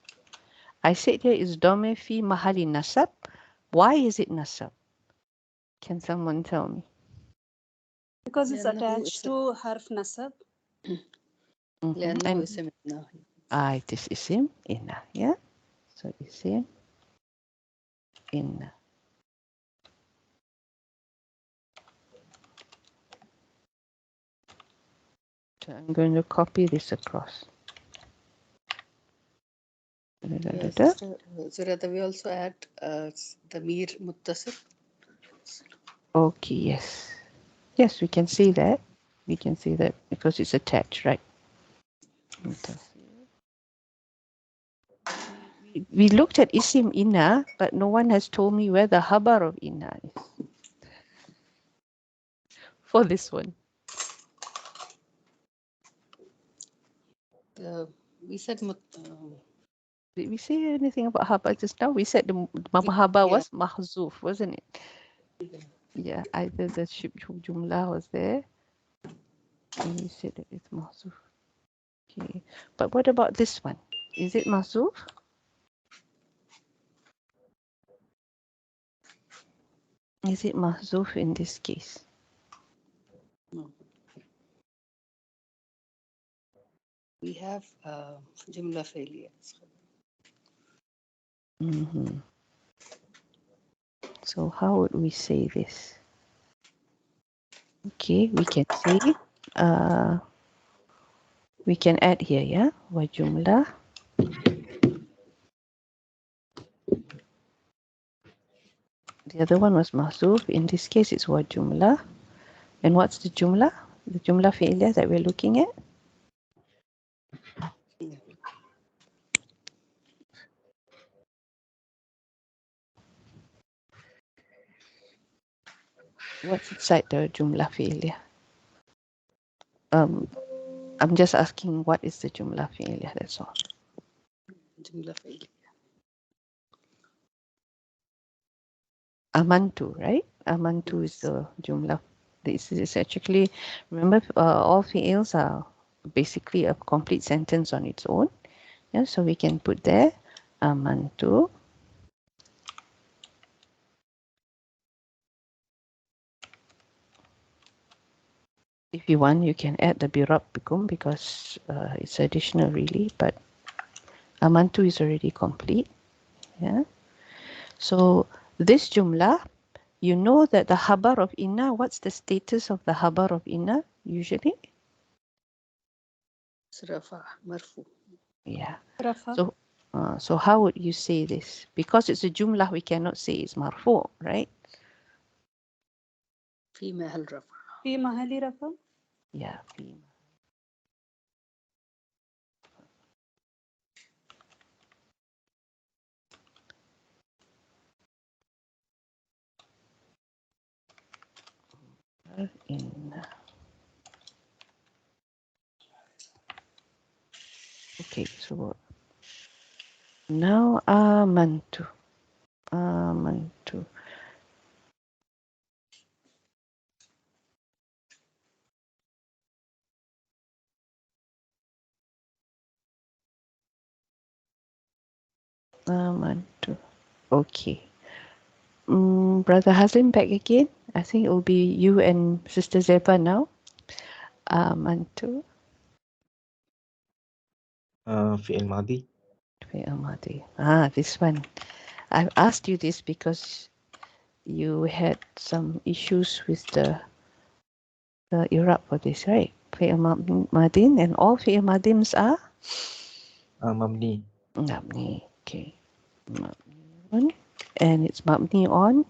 Speaker 1: I said here is dome fi mahalin nasab. Why is it nasab? Can someone tell me?
Speaker 3: Because it's
Speaker 2: لأنه
Speaker 3: attached to harf nasab.
Speaker 2: لأنه اسم إنه.
Speaker 1: It is isim inna. Yeah. So isim inna. So I'm going to copy this across.
Speaker 2: Yes, Sister Zureda, we also add Damir Muttasil.
Speaker 1: Okay, yes. Yes, we can see that. We can see that because it's attached, right? We looked at isim inna, but no one has told me where the habar of inna is for this one.
Speaker 2: We said
Speaker 1: Did we say anything about habar just now? We said the habar
Speaker 2: yeah.
Speaker 1: was mahzuf, wasn't it? Yeah, either the jumla was there, and we said that it's mahzuf. Okay, but what about this one? Is it mahzuf? Is it mahzuf in this case?
Speaker 2: No. We have Jumla failure.
Speaker 1: So how would we say this? Okay, we can say, we can add here, yeah? Wa jumla. The other one was mahzuf. In this case, it's wa jumla. And what's the jumla? The jumla fi'liya that we're looking at?
Speaker 2: Yeah.
Speaker 1: What's inside the jumla fi'liya? I'm just asking what is the jumla fi'liya, that's all.
Speaker 2: Jumla failure.
Speaker 1: Amantu, right? Amantu is the jumla. This is actually, remember, all fi'ils are basically a complete sentence on its own. Yeah, so we can put there amantu. If you want, you can add the birabbikum because it's additional really, but amantu is already complete. Yeah. So this jumla, you know that the habar of inna, what's the status of the habar of inna usually?
Speaker 2: Rafa, marfu.
Speaker 1: Yeah.
Speaker 3: Rafa.
Speaker 1: So how would you say this? Because it's a jumla, we cannot say it's marfu, right?
Speaker 2: في محل رفع.
Speaker 3: في محل رفع.
Speaker 1: Yeah. in. Okay, so now amantu. Amantu. Amantu. Okay. Brother Hazim back again. I think it will be you and Sister Zeba now. Amantu.
Speaker 4: Fi'il Madi.
Speaker 1: Fi'il Madi. This one. I've asked you this because you had some issues with the Irab for this, right? Fi'il Madin, and all Fi'il Madims are
Speaker 4: Mabni.
Speaker 1: Mabni. Okay. Mabni. And it's Mabni on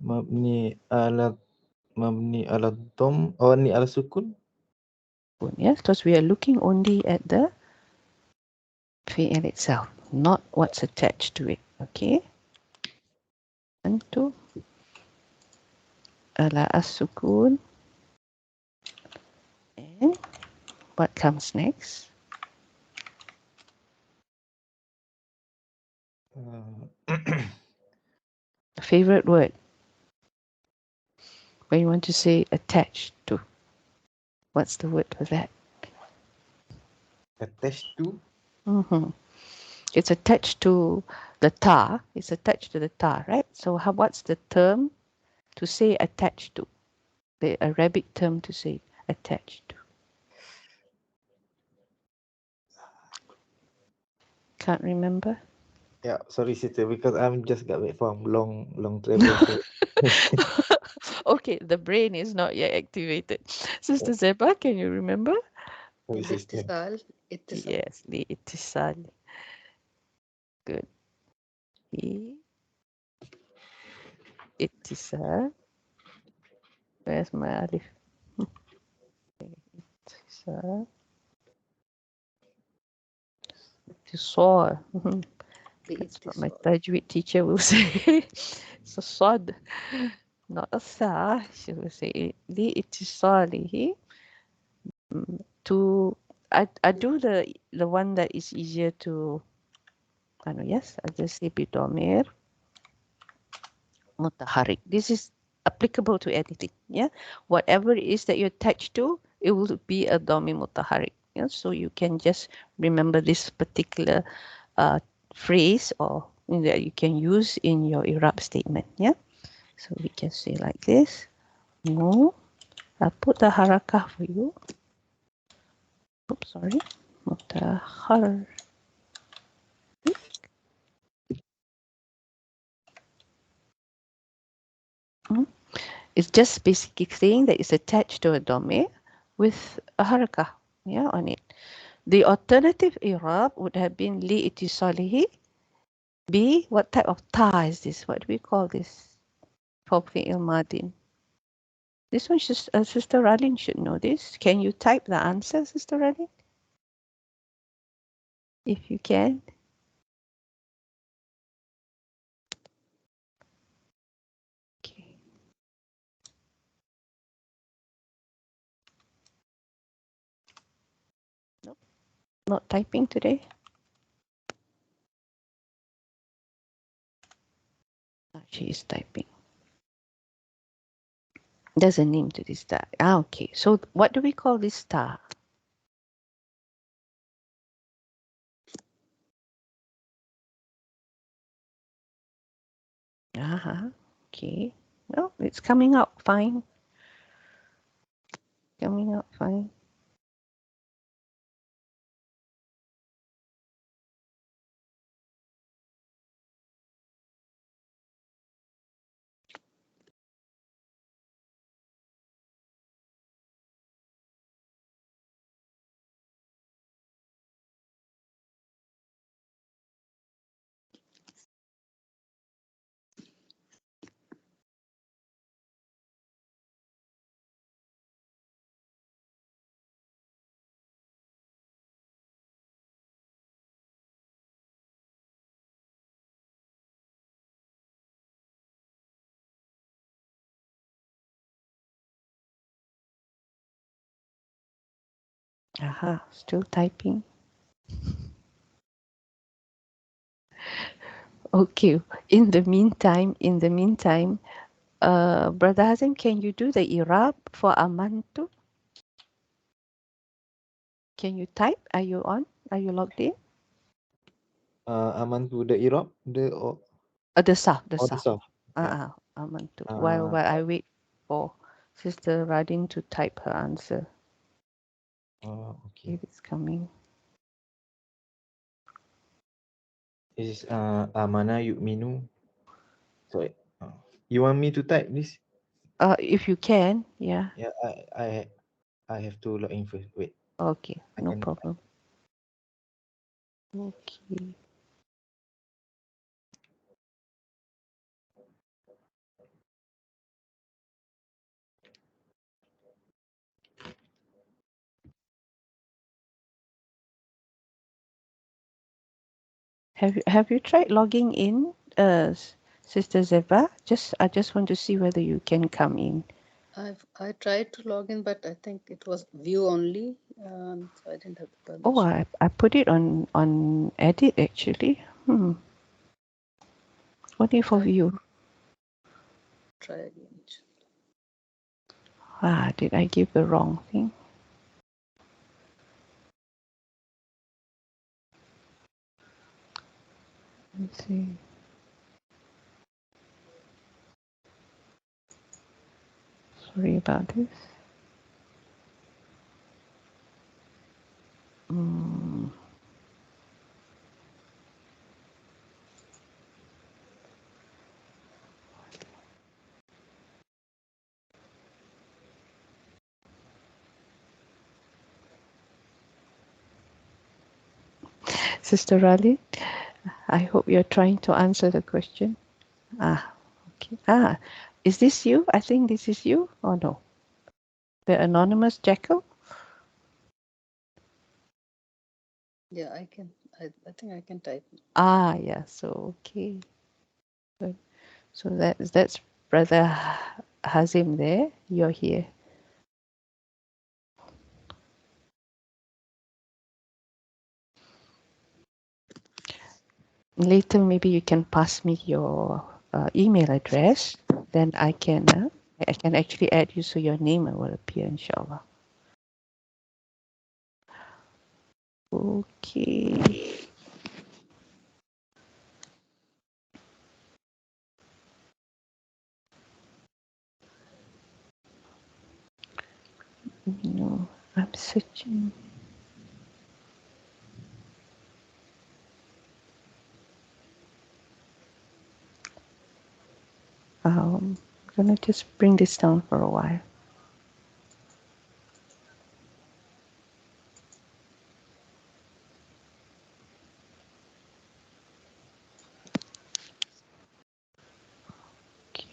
Speaker 4: Mabni ala dom. Oh, ni ala sukun.
Speaker 1: yes, because we are looking only at the fi'il itself, not what's attached to it. Okay. And two. Ala as-sukun. And what comes next? Favorite word. When you want to say attached to. What's the word for that?
Speaker 4: Attached to.
Speaker 1: Mm-hmm. It's attached to the ta. It's attached to the ta, right? So what's the term to say attached to? The Arabic term to say attached to. Can't remember?
Speaker 4: Yeah, sorry sister, because I'm just got back from long travel. So
Speaker 1: Okay, the brain is not yet activated. Sister Zeba, can you remember?
Speaker 4: sorry sister.
Speaker 2: Ittisal.
Speaker 1: Yes, the ittisal. Good. The ittisal. Where's my alif? Ittisal. Ittisal. That's what my tajweed teacher will say. It's a sod, not a sa. She will say li ittisalihi. To I do the one that is easier to. Yes, I just say bidomir mutaharik. This is applicable to anything. Yeah, whatever it is that you attach to, it will be a domi mutaharik. Yeah, so you can just remember this particular phrase or that you can use in your Irab statement. Yeah, so we can say like this. No, I'll put the harakah for you. Oops, sorry. Mutahar. It's just basically saying that it's attached to a domain with a harakah, yeah, on it. The alternative i'rab would have been li itisalihi. B, what type of ta is this? What do we call this? For fi'il madin. This one, Sister Ralin should know this. Can you type the answer, Sister Ralin? If you can. Okay. Nope. Not typing today. She is typing. There's a name to this star. Okay. So what do we call this star? Okay. Well, it's coming out fine. Coming out fine. Aha, still typing. Okay. In the meantime, Brother Hazim, can you do the Irab for Amantu? Can you type? Are you on? Are you logged in?
Speaker 4: Aman to the Iraq, the
Speaker 1: The Saf, the
Speaker 4: or the
Speaker 1: Saf.
Speaker 4: South. Yeah.
Speaker 1: Amantu. While I wait for Sister Radin to type her answer.
Speaker 4: Okay.
Speaker 1: If it's coming.
Speaker 4: This is Amana Yukminu. Sorry. You want me to type this?
Speaker 1: If you can, yeah.
Speaker 4: Yeah, I have to log in first. Wait.
Speaker 1: Okay,
Speaker 4: I
Speaker 1: no
Speaker 4: can
Speaker 1: problem. Okay. Have you tried logging in, Sister Zeba? I just want to see whether you can come in.
Speaker 2: I tried to log in, but I think it was view only, so I didn't have the permission.
Speaker 1: Oh, I put it on edit actually. Only for view.
Speaker 2: Try again.
Speaker 1: Did I give the wrong thing? Let's see. Sorry about this. Sister Raleigh, I hope you're trying to answer the question. Okay. Is this you? I think this is you, or no? The anonymous jackal?
Speaker 2: Yeah, I can. I think I can type.
Speaker 1: Yeah. So okay. Good. So that's Brother Hazim there. You're here. Later, maybe you can pass me your email address. Then I can actually add you so your name will appear, inshallah. Okay. No, I'm searching. I'm gonna just bring this down for a while. Okay.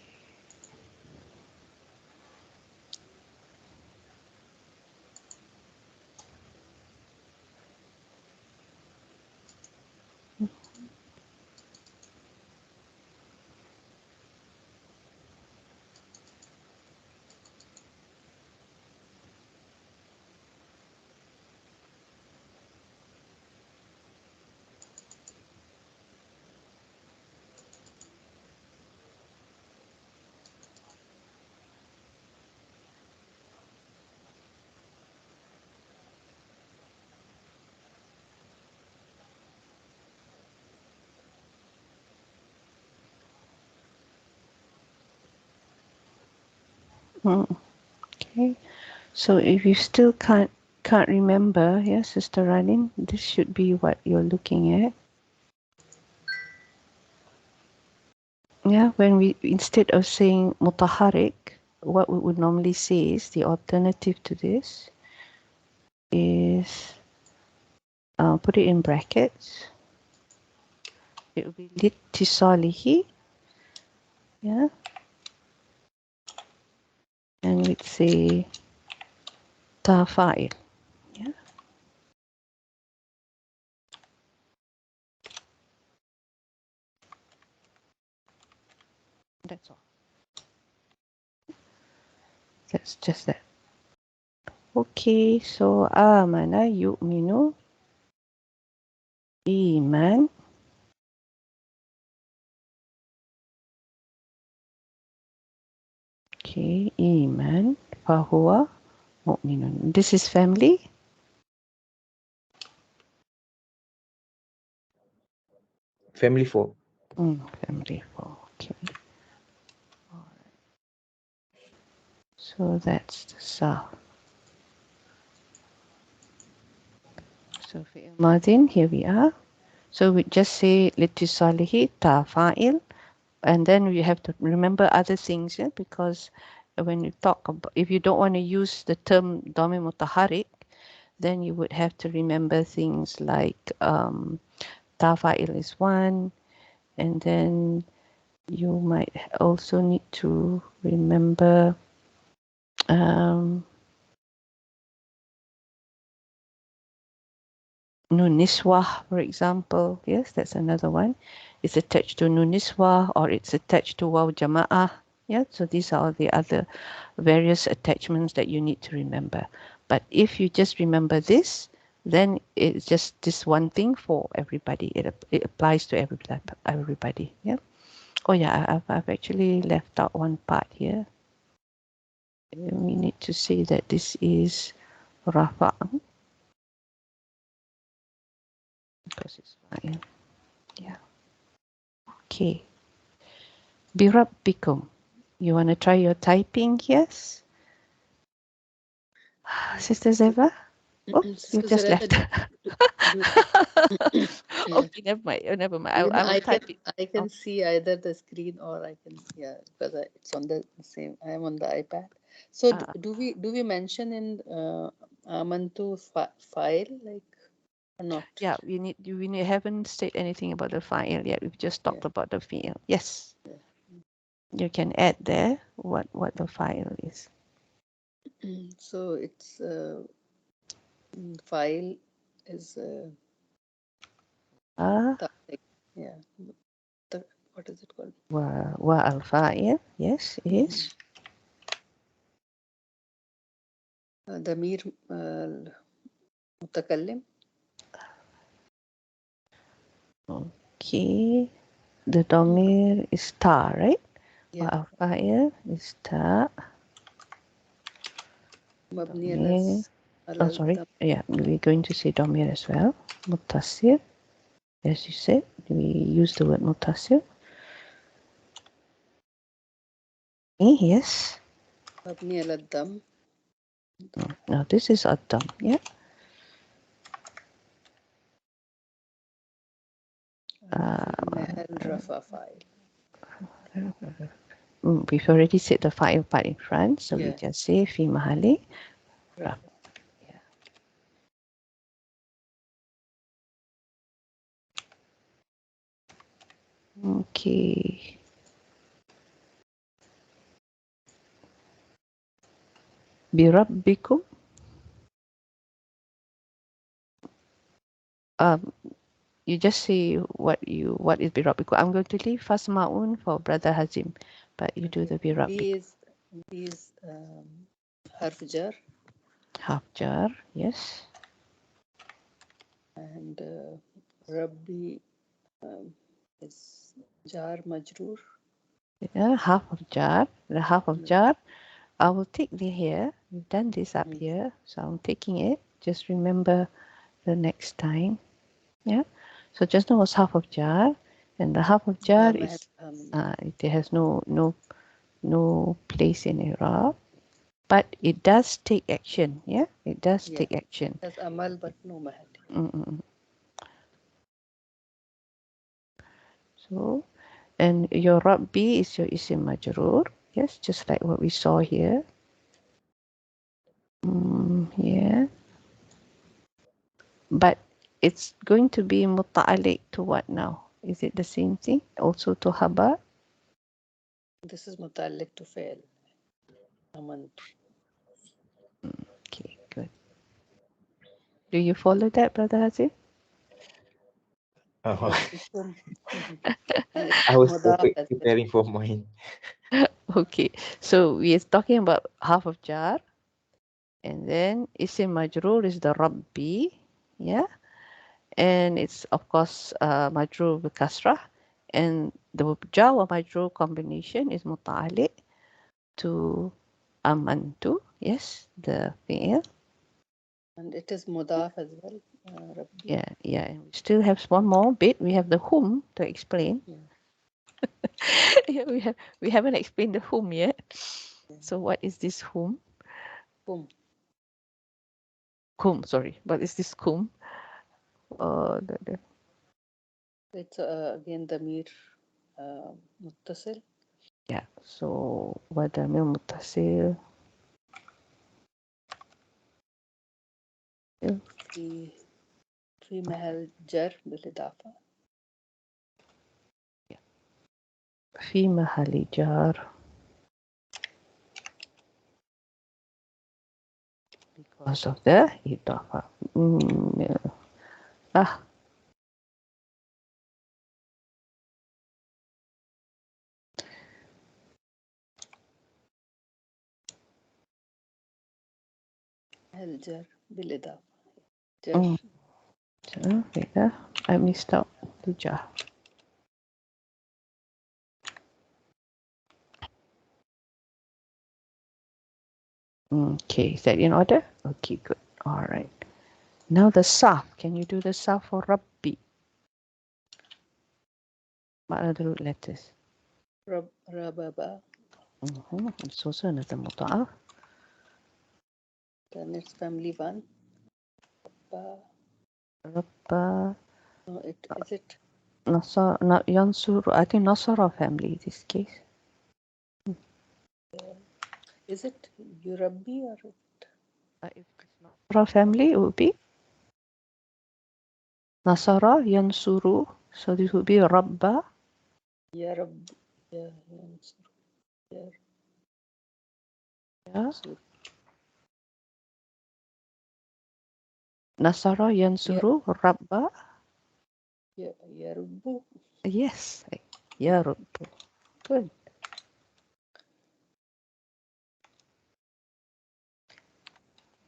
Speaker 1: Okay. So if you still can't remember, yeah, Sister Ranin, this should be what you're looking at. Yeah, when we instead of saying mutaharik, what we would normally say is the alternative to this is put it in brackets. It will be litisalihi, yeah, and we'd say tafa'il, yeah. That's all. That's just that. Okay, so amana yu'minu iman. Okay, iman fahuwa mu'minun. This is family.
Speaker 4: Family 4.
Speaker 1: Family 4. Okay. So that's the Sarf. So fi'il madin, here we are. So we just say litisalihi ta fa'il, and then we have to remember other things, yeah? Because when you talk about, if you don't want to use the term dhamir mutaharik, then you would have to remember things like ta fa'il is one, and then you might also need to remember Nuniswah, for example. Yes, that's another one. It's attached to Nuniswah or it's attached to Waw Jama'ah. Yeah, so these are all the other various attachments that you need to remember. But if you just remember this, then it's just this one thing for everybody. It applies to everybody. Yeah. Oh yeah, I've actually left out one part here. We need to say that this is Rafa' because it's fine. Yeah. Okay. Birabbikum. You want to try your typing? Yes. Sister Zeva? Oops, you
Speaker 2: So
Speaker 1: just
Speaker 2: Zuraidah,
Speaker 1: left.
Speaker 2: yeah.
Speaker 1: Okay, never mind. Oh, never mind.
Speaker 2: Even
Speaker 1: I will type it.
Speaker 2: I can see either the screen or I can, yeah, because it's on the same. I am on the iPad. So do we mention in Amantu file like or not?
Speaker 1: Yeah, we haven't said anything about the file yet. We've just talked
Speaker 2: Yeah.
Speaker 1: about the field. Yes.
Speaker 2: Yeah.
Speaker 1: You can add there what the file is.
Speaker 2: So it's file is yeah. What is it called?
Speaker 1: Wa al fa'il. Yes, is.
Speaker 2: ضمير متكلم.
Speaker 1: Okay. The domir is ta, right? Wa
Speaker 2: Yeah.
Speaker 1: al fa'il is ta.
Speaker 2: مبني
Speaker 1: Domir.
Speaker 2: على
Speaker 1: Oh, sorry. Yeah, we're going to say domir as well. Mutasir. As you said, we use the word mutasir. Yes.
Speaker 2: مبني على الضم.
Speaker 1: Now this is Adam. Yeah.
Speaker 2: محل رفع فاعل.
Speaker 1: We've already said the fa'il part in front, so we
Speaker 2: Yeah.
Speaker 1: just say fi mahali.
Speaker 2: رفع.
Speaker 1: Okay. Birabbikum. You just say what is birabbikum. I'm going to leave Fasma'un for Brother Hazim, but you do the birabbikum.
Speaker 2: B is حرف جر.
Speaker 1: Half jar, yes.
Speaker 2: And Rabbi is jar majroor.
Speaker 1: Yeah, half of jar. The half of jar. I will take the here. We've done this up here, so I'm taking it. Just remember the next time. Yeah. So just now was half of jar, and the half of jar is it has no place in Irab, but it does take action. Yeah, it does take action.
Speaker 2: It has amal but no mahal.
Speaker 1: So, and your Rabbi is your isim majroor. Yes, just like what we saw here. Yeah. But it's going to be muta'alliq to what now? Is it the same thing? Also to habar?
Speaker 2: This is muta'alliq to fail. Amantu.
Speaker 1: Okay, good. Do you follow that, Brother Hazim?
Speaker 4: I was preparing for mine.
Speaker 1: Okay, so we are talking about half of jar, And then isim majrur is the Rabbi. Yeah. And it's of course majrur with kasrah. And the jar wa majrur combination is muta'alliq to amantu. Yes, the fi'il.
Speaker 2: And it is mudaf as well. Rabbi.
Speaker 1: Yeah, yeah. And we still have one more bit. We have the whom to explain.
Speaker 2: Yeah.
Speaker 1: Yeah, we haven't explained the whom yet.
Speaker 2: Yeah.
Speaker 1: So what is this whom?
Speaker 2: Whom.
Speaker 1: Kum, sorry. What is this kum?
Speaker 2: It's again Damir Muttasil.
Speaker 1: Yeah. So wadamir muttasil.
Speaker 2: في محل جر بالإضافة.
Speaker 1: في محل جار. Because of the idafa.
Speaker 2: محل جر بالإضافة. جر.
Speaker 1: I missed out the jar. Okay, is that in order? Okay, good. All right. Now the Sarf. Can you do the Sarf for Rabbi? What are the root letters?
Speaker 2: Rababa.
Speaker 1: It's also another muta'af.
Speaker 2: Then it's family one.
Speaker 1: Rabba.
Speaker 2: No, is it?
Speaker 1: Nasar, not Yansur. I think Nasara family in this case.
Speaker 2: Is it Yurabbi or?
Speaker 1: If it's Nasara family, it would be Nasara Yansuru. So this would be Rabba.
Speaker 2: Ya Rabb. Ya Yansur. Ya
Speaker 1: Yeah.
Speaker 2: Sur.
Speaker 1: Nasara Yansuru Rabba.
Speaker 2: Ya Rabbu.
Speaker 1: Yes. Ya Rabbu. Good.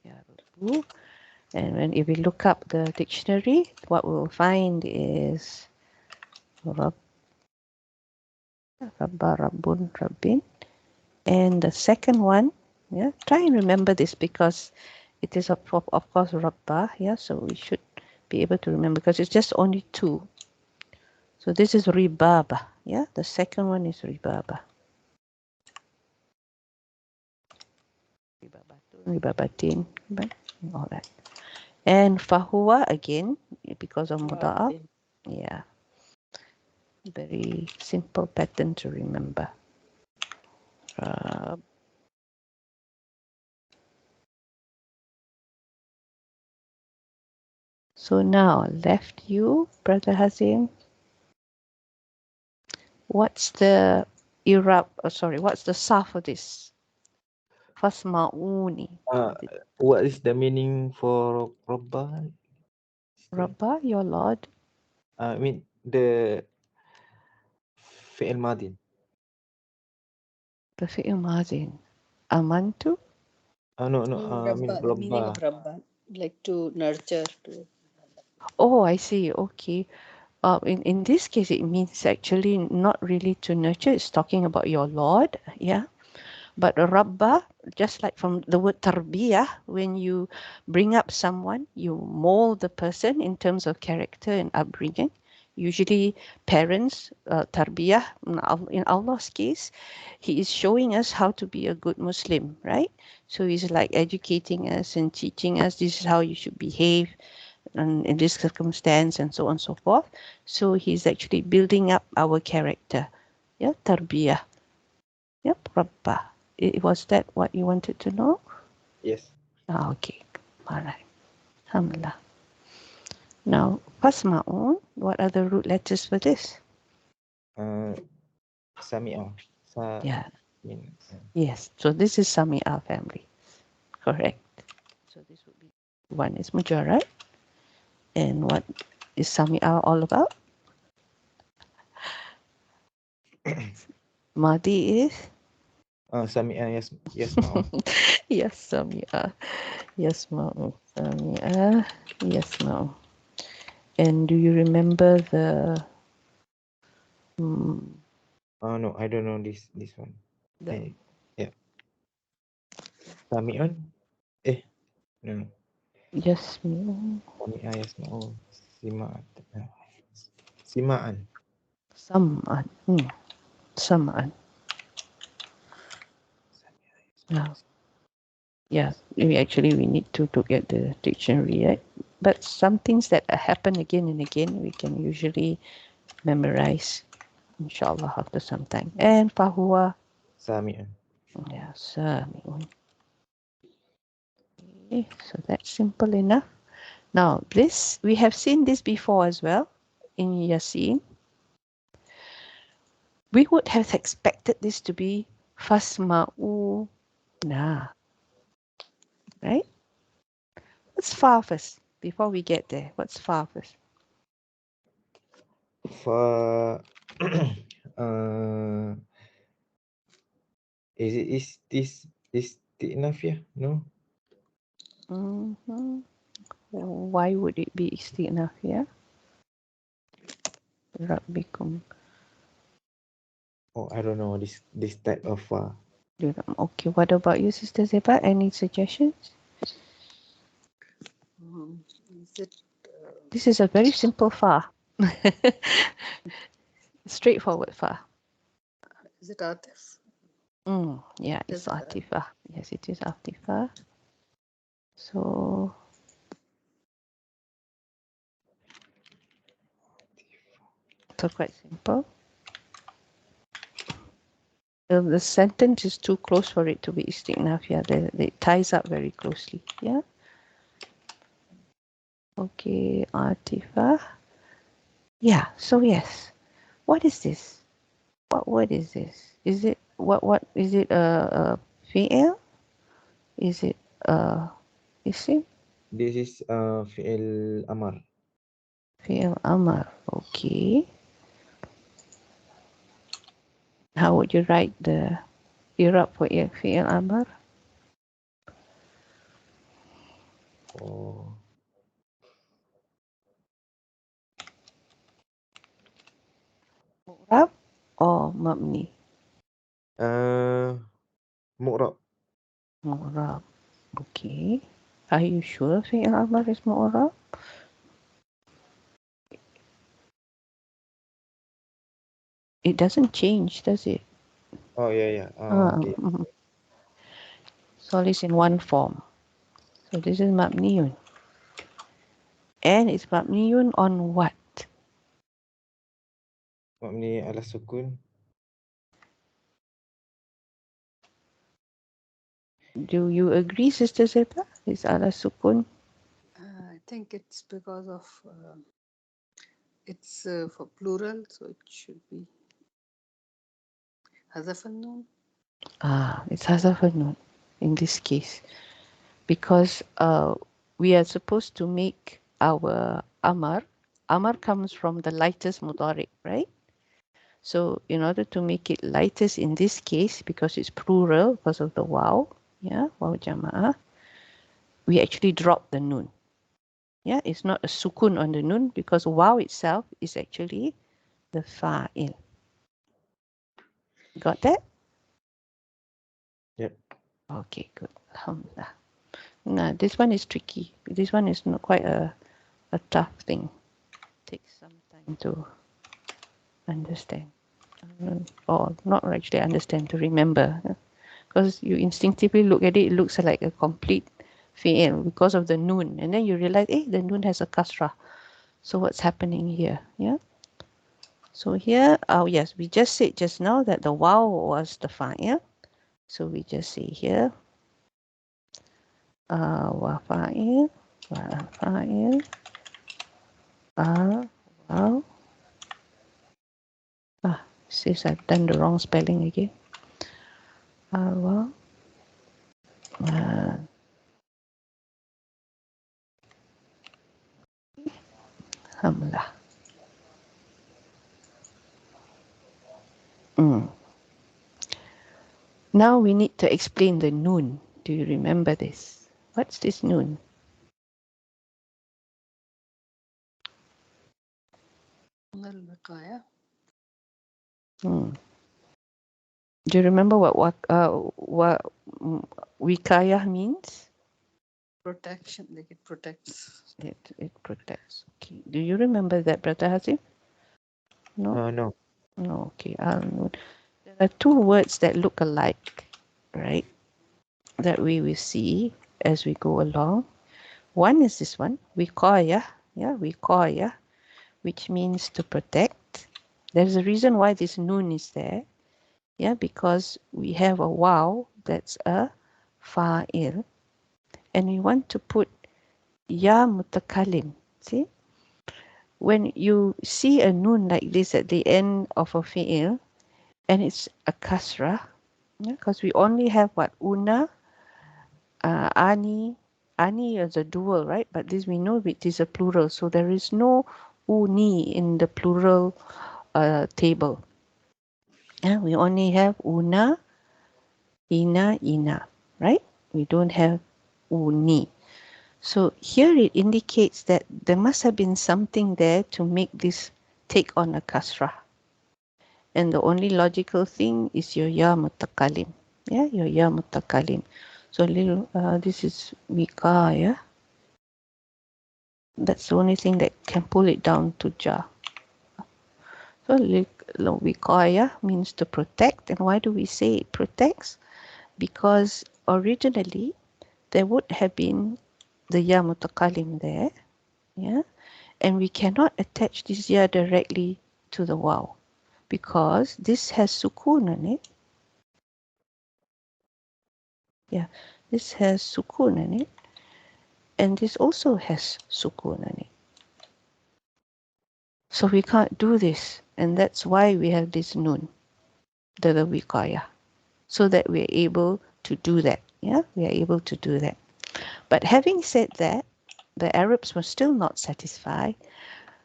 Speaker 1: Ya Rabbu. And when if we look up the dictionary, what we'll find is Rabba, Rabbun, Rabbin. And the second one, yeah, try and remember this because it is of course Rabba, yeah, so we should be able to remember because it's just only two. So this is Ribaba, yeah, the second one is Ribaba. Ribabatin, all that. And Fahuwa again, because of Muda'af, yeah. Very simple pattern to remember. So now left you, Brother Hazim. What's the Irab? What's the Sarf for this? Fasma'uni.
Speaker 4: What is the meaning for Rabba?
Speaker 1: Rabba, your Lord.
Speaker 4: I mean the fi'il madin.
Speaker 1: The fi'il madin. Amantu.
Speaker 4: No, I mean
Speaker 2: Rabba. The meaning
Speaker 4: Rabba.
Speaker 2: of Rabba, like to nurture.
Speaker 1: Oh, I see. Okay. In this case, it means actually not really to nurture. It's talking about your Lord. Yeah. But Rabba, just like from the word tarbiyah, when you bring up someone, you mold the person in terms of character and upbringing. Usually parents, tarbiyah, in Allah's case, He is showing us how to be a good Muslim, right? So He's like educating us and teaching us this is how you should behave and in this circumstance and so on and so forth. So He's actually building up our character. Yeah, tarbiyah. Yep, Rabba. Was that what you wanted to know?
Speaker 4: Yes.
Speaker 1: Okay. All right. Alhamdulillah. Now, Fasma'un, what are the root letters for this?
Speaker 4: Sami'a.
Speaker 1: Yeah.
Speaker 4: Mean,
Speaker 1: Yes. So this is Sami'a family. Correct. So this would be one is Mujarrad. And what is Sami'a all about? Madi is?
Speaker 4: Sami'a yasma'u.
Speaker 1: Yes, Sami'a. Yasma'u. Sami'a. Yasma'u. And do you remember the
Speaker 4: No, I don't know this one.
Speaker 1: the
Speaker 4: Yeah. Sami'un? No.
Speaker 1: Yasma'u?
Speaker 4: Sami'a yasma'u. Sima'an. Sima'an.
Speaker 1: Sam'an. Sam'an. Yeah. Yeah. We need to look at the dictionary, right? But some things that happen again and again, we can usually memorize, inshallah, after some time. And fahuwa.
Speaker 4: Sami'un.
Speaker 1: Yeah, sami'un. Okay, so that's simple enough. Now, this, we have seen this before as well in Yasin. We would have expected this to be fasma'u na, right? What's far first before we get there? What's far first?
Speaker 4: Fa is this istinafiyah? No.
Speaker 1: Why would it be istinaf here? Rabbikum.
Speaker 4: I don't know this type of
Speaker 1: Okay, what about you, Sister Zeba? Any suggestions?
Speaker 2: Is it
Speaker 1: This is a very simple fa. Straightforward fa.
Speaker 2: Atif?
Speaker 1: Yeah, it's
Speaker 2: Is it
Speaker 1: Atifa. Yes, it is Atifa. So quite simple. The sentence is too close for it to be istinaf. Yeah, it ties up very closely. Yeah. Okay, Atifa. Yeah. So yes, what is this? What word is this? Is it what is it? Fi'il? Is it isim?
Speaker 4: This is fi'il amar.
Speaker 1: Fi'il amar. Okay. How would you write the Irab for fi'il amar? Mu'rab or mabni?
Speaker 4: Mu'rab.
Speaker 1: Mu'rab. Okay. Are you sure fi'il amar is mu'rab? It doesn't change, does it?
Speaker 4: Oh yeah. Okay.
Speaker 1: It's always in one form. So this is mabniyun. And it's mabniyun on what?
Speaker 4: Mabni ala sukun.
Speaker 1: Do you agree, Sister Zeta? It's ala sukun.
Speaker 2: I think it's because of it's for plural, so it should be hazaf an-nun.
Speaker 1: It's hazaf an-nun in this case. Because we are supposed to make our amar. Amar comes from the lightest mudari, right? So in order to make it lightest in this case, because it's plural, because of the waw, waw jama'ah, we actually drop the nun. Yeah, it's not a sukun on the nun because waw itself is actually the fa'il. Got that?
Speaker 4: Yep.
Speaker 1: Okay, good. Alhamdulillah. Now, this one is tricky. This one is not quite a tough thing. Takes some time to understand. Or not actually understand, to remember. Because you instinctively look at it, it looks like a complete fi'il because of the nun. And then you realize, the nun has a kasrah. So what's happening here? Yeah. So here, yes, we just said just now that the waw was the fa'il. So we just say here, wa fa'il, waw. Since I've done the wrong spelling again. Waw. Alhamdulillah. Now we need to explain the noon. Do you remember this? What's this noon?
Speaker 2: الوقاية.
Speaker 1: Do you remember what wikayah means?
Speaker 2: Protection, like it protects.
Speaker 1: It protects. Okay. Do you remember that, Brother Hazim? No?
Speaker 4: No.
Speaker 1: No, okay. There are two words that look alike, right? That we will see as we go along. One is this one, wiqayah, wiqayah, which means to protect. There's a reason why this noon is there, because we have a waw that's a fa'il, and we want to put ya mutakalim. See? When you see a noon like this at the end of a fi'il, and it's a kasrah, because we only have what? Una, ani. Ani is a dual, right? But this we know it is a plural, so there is no uni in the plural table. We only have una, ina, right? We don't have uni. So here it indicates that there must have been something there to make this take on a kasrah. And the only logical thing is your ya mutakalim. Your ya mutakalim. So this is wika, That's the only thing that can pull it down to ja. So wikaya means to protect. And why do we say it protects? Because originally there would have been the ya mutakalim there, and we cannot attach this ya directly to the waw because this has sukun on it. This has sukun on it, and this also has sukun on it. So we can't do this, and that's why we have this nun, the wikaya, so that we're able to do that. We are able to do that. But having said that, the Arabs were still not satisfied.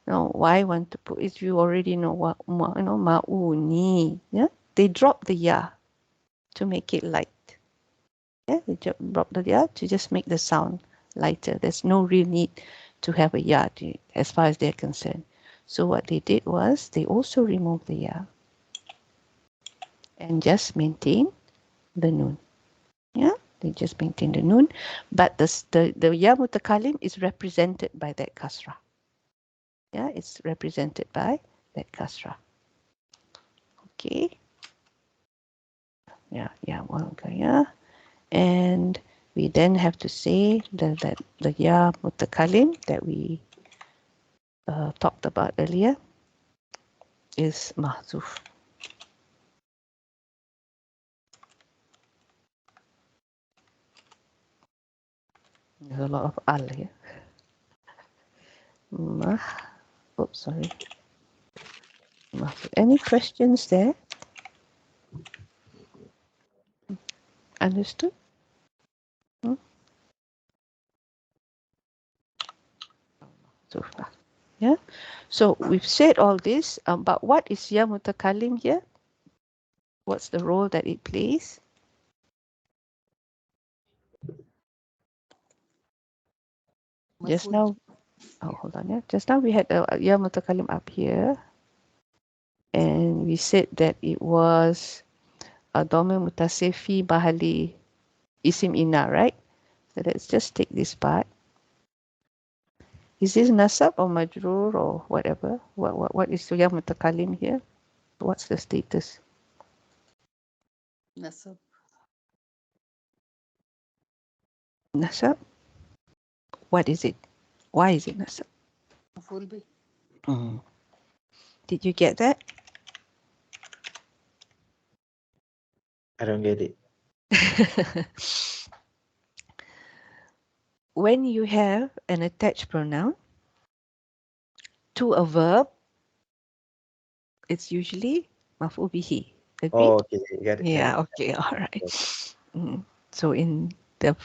Speaker 1: No, why want to put it? You already know what ma'uni. They drop the ya to make it light. They drop the ya to just make the sound lighter. There's no real need to have a ya as far as they're concerned. So what they did was they also removed the ya and just maintain the nun. They just maintain the nun, but the ya mutakalim is represented by that kasra. It's represented by that kasra. Okay. And we then have to say that the ya mutakalim that we talked about earlier is mahzuf. There's a lot of al here. Sorry. Any questions there? Understood? So we've said all this, but what is ya mutakalim here? What's the role that it plays? Just now, hold on. Just now we had ya mutakalim up here, and we said that it was a dhamir mutasif fi bahali isim ina, right? So let's just take this part. Is this nasab or majrur or whatever? What is ya mutakalim here? What's the status?
Speaker 2: Nasab.
Speaker 1: Nasab? What is it? Why is it nasab?
Speaker 2: Maf'ul bih.
Speaker 1: Did you get that?
Speaker 4: I don't get it.
Speaker 1: When you have an attached pronoun to a verb, it's usually maf'ul bihi. Agreed?
Speaker 4: Oh, okay. Got it.
Speaker 1: Yeah, okay, all right. So in the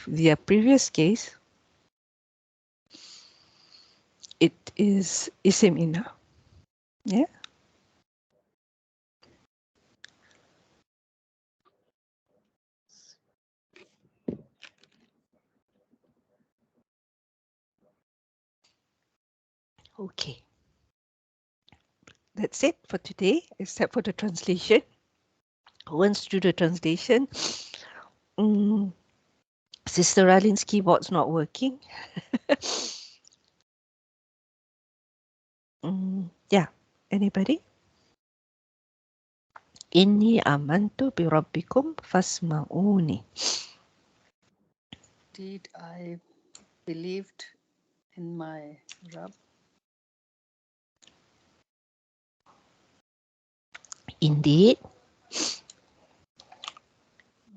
Speaker 1: previous case, it is isim ina. Yeah. Okay. That's it for today, except for the translation. Once through the translation, Sister Ralin's keyboard's not working. Yeah, anybody? Inni amantu bi rabbikum fasma'uni.
Speaker 2: Indeed, I believed in my Rabb.
Speaker 1: Indeed.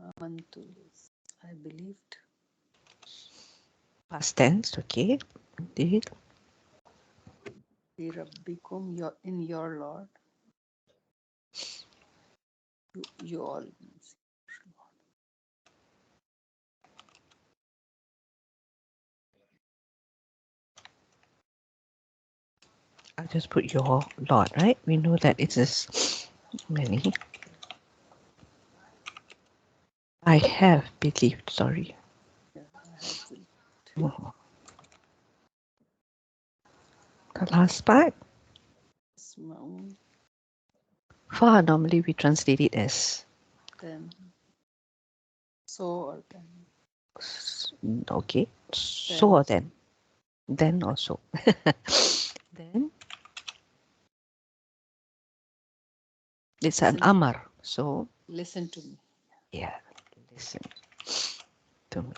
Speaker 2: Amantu, I believed.
Speaker 1: Past tense, okay. Indeed.
Speaker 2: Bi Rabbikum, in your Lord. You all means.
Speaker 1: I'll just put your Lord, right? We know that it is many. I have believed, sorry.
Speaker 2: Yeah, I have believed.
Speaker 1: The last part.
Speaker 2: Asma'un,
Speaker 1: Fa, normally we translate it as
Speaker 2: then so or then.
Speaker 1: okay. So or then. Then or so. Then it's an amar. So
Speaker 2: Listen to me.
Speaker 1: yeah, listen to me.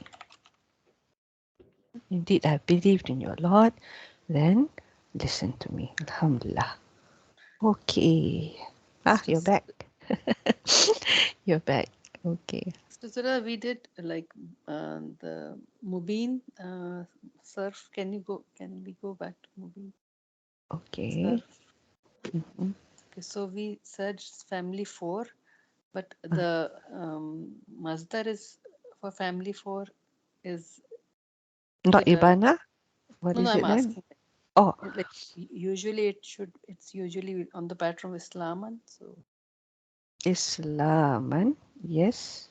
Speaker 1: Indeed, I believed in your Lord. Then listen to me. Alhamdulillah. Okay. You're back. You're back. Okay.
Speaker 2: So Zara, we did like the Mubin Sarf. Can we go back to Mubin?
Speaker 1: Okay.
Speaker 2: Sarf. Okay, so we said family 4, but the Masdar is for family 4 is
Speaker 1: Not Ibana? What
Speaker 2: no,
Speaker 1: is
Speaker 2: I'm
Speaker 1: it then?
Speaker 2: asking.
Speaker 1: Oh,
Speaker 2: Like usually it's usually on the pattern of Islaman. So
Speaker 1: Islaman. Yes.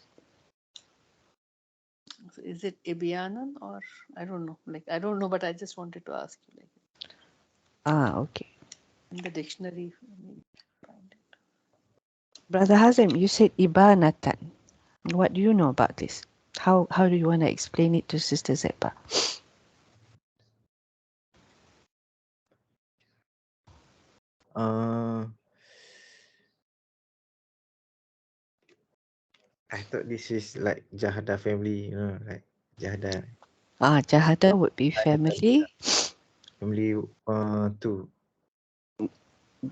Speaker 2: is it Ibyanan or I don't know. Like I don't know, but I just wanted to ask you. Like
Speaker 1: Okay.
Speaker 2: in the dictionary, maybe find it.
Speaker 1: Brother Hazim, you said Ibanatan. What do you know about this? How do you want to explain it to Sister Zepa?
Speaker 4: I thought this is like Jahada family, like Jahada.
Speaker 1: Jahada would be family.
Speaker 4: Family 2.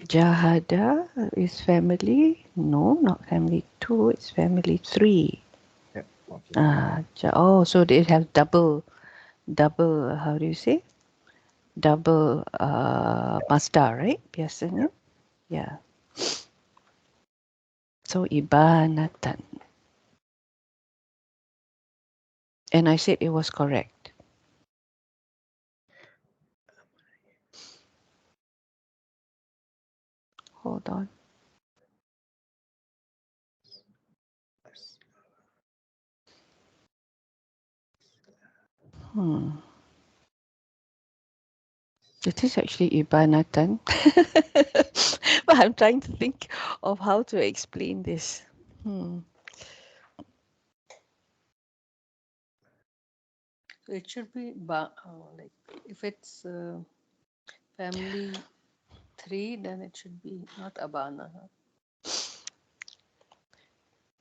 Speaker 1: Jahada is family. No, not family 2. It's family 3.
Speaker 4: Yeah, okay.
Speaker 1: So they have double, how do you say? Double masdar, right? Biasanya. Yeah. So ibanatan. And I said it was correct. Hold on. It is actually ibanatan. But I'm trying to think of how to explain this.
Speaker 2: So it should be like if it's family 3, then it should be not Abana.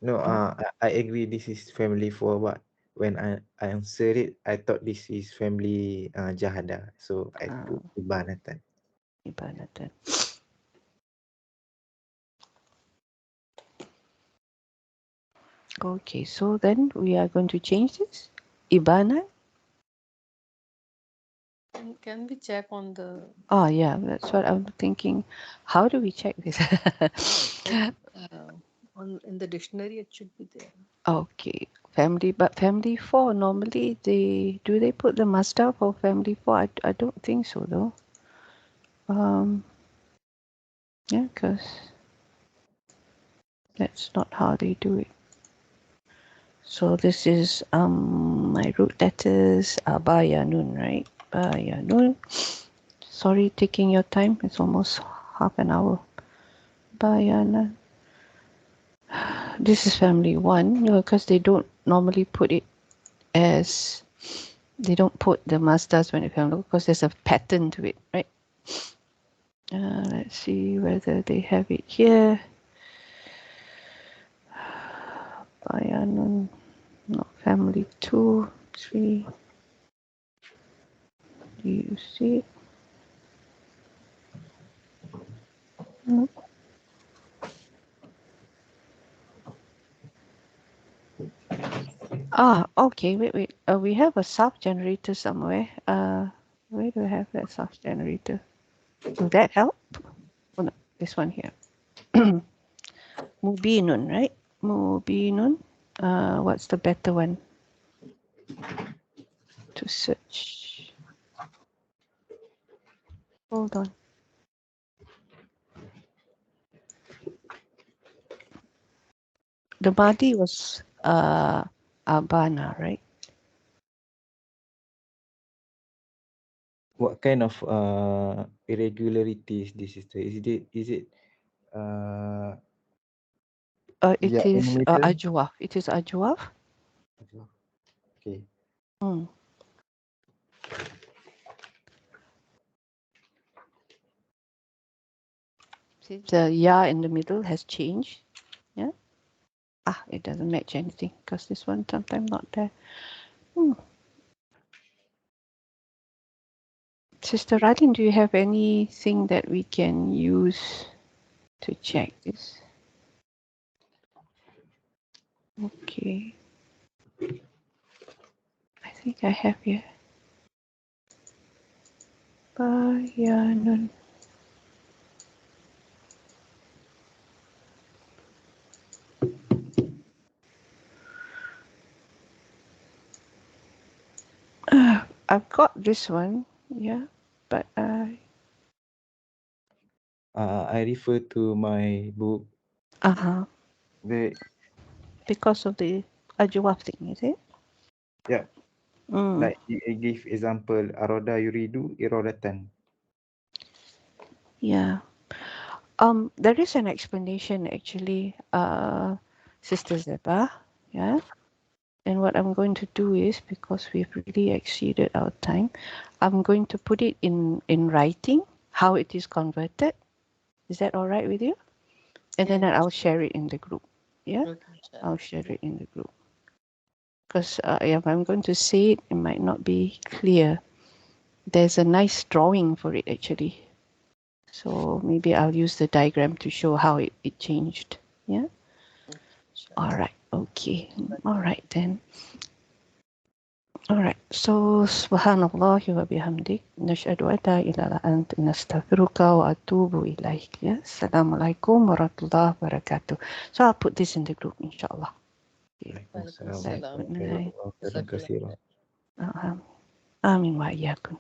Speaker 4: No, I agree this is family 4, but when I answered it, I thought this is family Jahada. So I put Ibanatan.
Speaker 1: Ibanatan. Okay, so then we are going to change this. Ibana.
Speaker 2: Can we check on the?
Speaker 1: Yeah, that's what I'm thinking. How do we check this?
Speaker 2: In the dictionary, it should be there.
Speaker 1: Okay, family, but family 4 normally they put the masdar for family 4? I don't think so though. Yeah, because that's not how they do it. So this is my root letters are Bayanun, right? Bayanun. Sorry, taking your time. It's almost half an hour. Bayanan. This is family 1, because they don't normally put it as, they don't put the masdars when it family because there's a pattern to it, right? Let's see whether they have it here. Bayanun, not family 2, 3. Do you see it? No. Okay, wait. We have a Sarf generator somewhere. Where do I have that Sarf generator? Will that help? Oh no, this one here. Mubinun, right? Mubinun. What's the better one to search? Hold on. The Mahdi was Abana, right?
Speaker 4: What kind of irregularities this is? Is it
Speaker 1: It
Speaker 4: yeah, in
Speaker 1: is
Speaker 4: the middle?
Speaker 1: Ajwaf. It is Ajwaf.
Speaker 4: Okay.
Speaker 1: See, the ya in the middle has changed. Yeah. It doesn't match anything because this one sometimes not there. Sister Radin, do you have anything that we can use to check this? Okay. I think I have here. Bayanun. I've got this one, yeah, but
Speaker 4: I refer to my book.
Speaker 1: Because of the Ajwaf thing, is it?
Speaker 4: Yeah. Like I give example, Aroda Yuridu Irodatan.
Speaker 1: Yeah. There is an explanation actually, Sister Zeba, yeah. And what I'm going to do is, because we've really exceeded our time, I'm going to put it in writing, how it is converted. Is that all right with you? And then I'll share it in the group. Yeah,
Speaker 2: Okay,
Speaker 1: I'll share it in the group. Because if I'm going to say it, it might not be clear. There's a nice drawing for it actually. So maybe I'll use the diagram to show how it changed. Yeah. All right. Okay. All right then. All right. So subhanallah wa bihamdik nashhadu an la ilaha illa anta nastaghfiruka wa atubu ilaik. Ya. Assalamualaikum warahmatullahi wabarakatuh. So I'll put this in the group inshallah.
Speaker 2: Waalaikumsalam.
Speaker 1: Good night.
Speaker 2: Jazakallah.
Speaker 1: Amin wa iyyakum.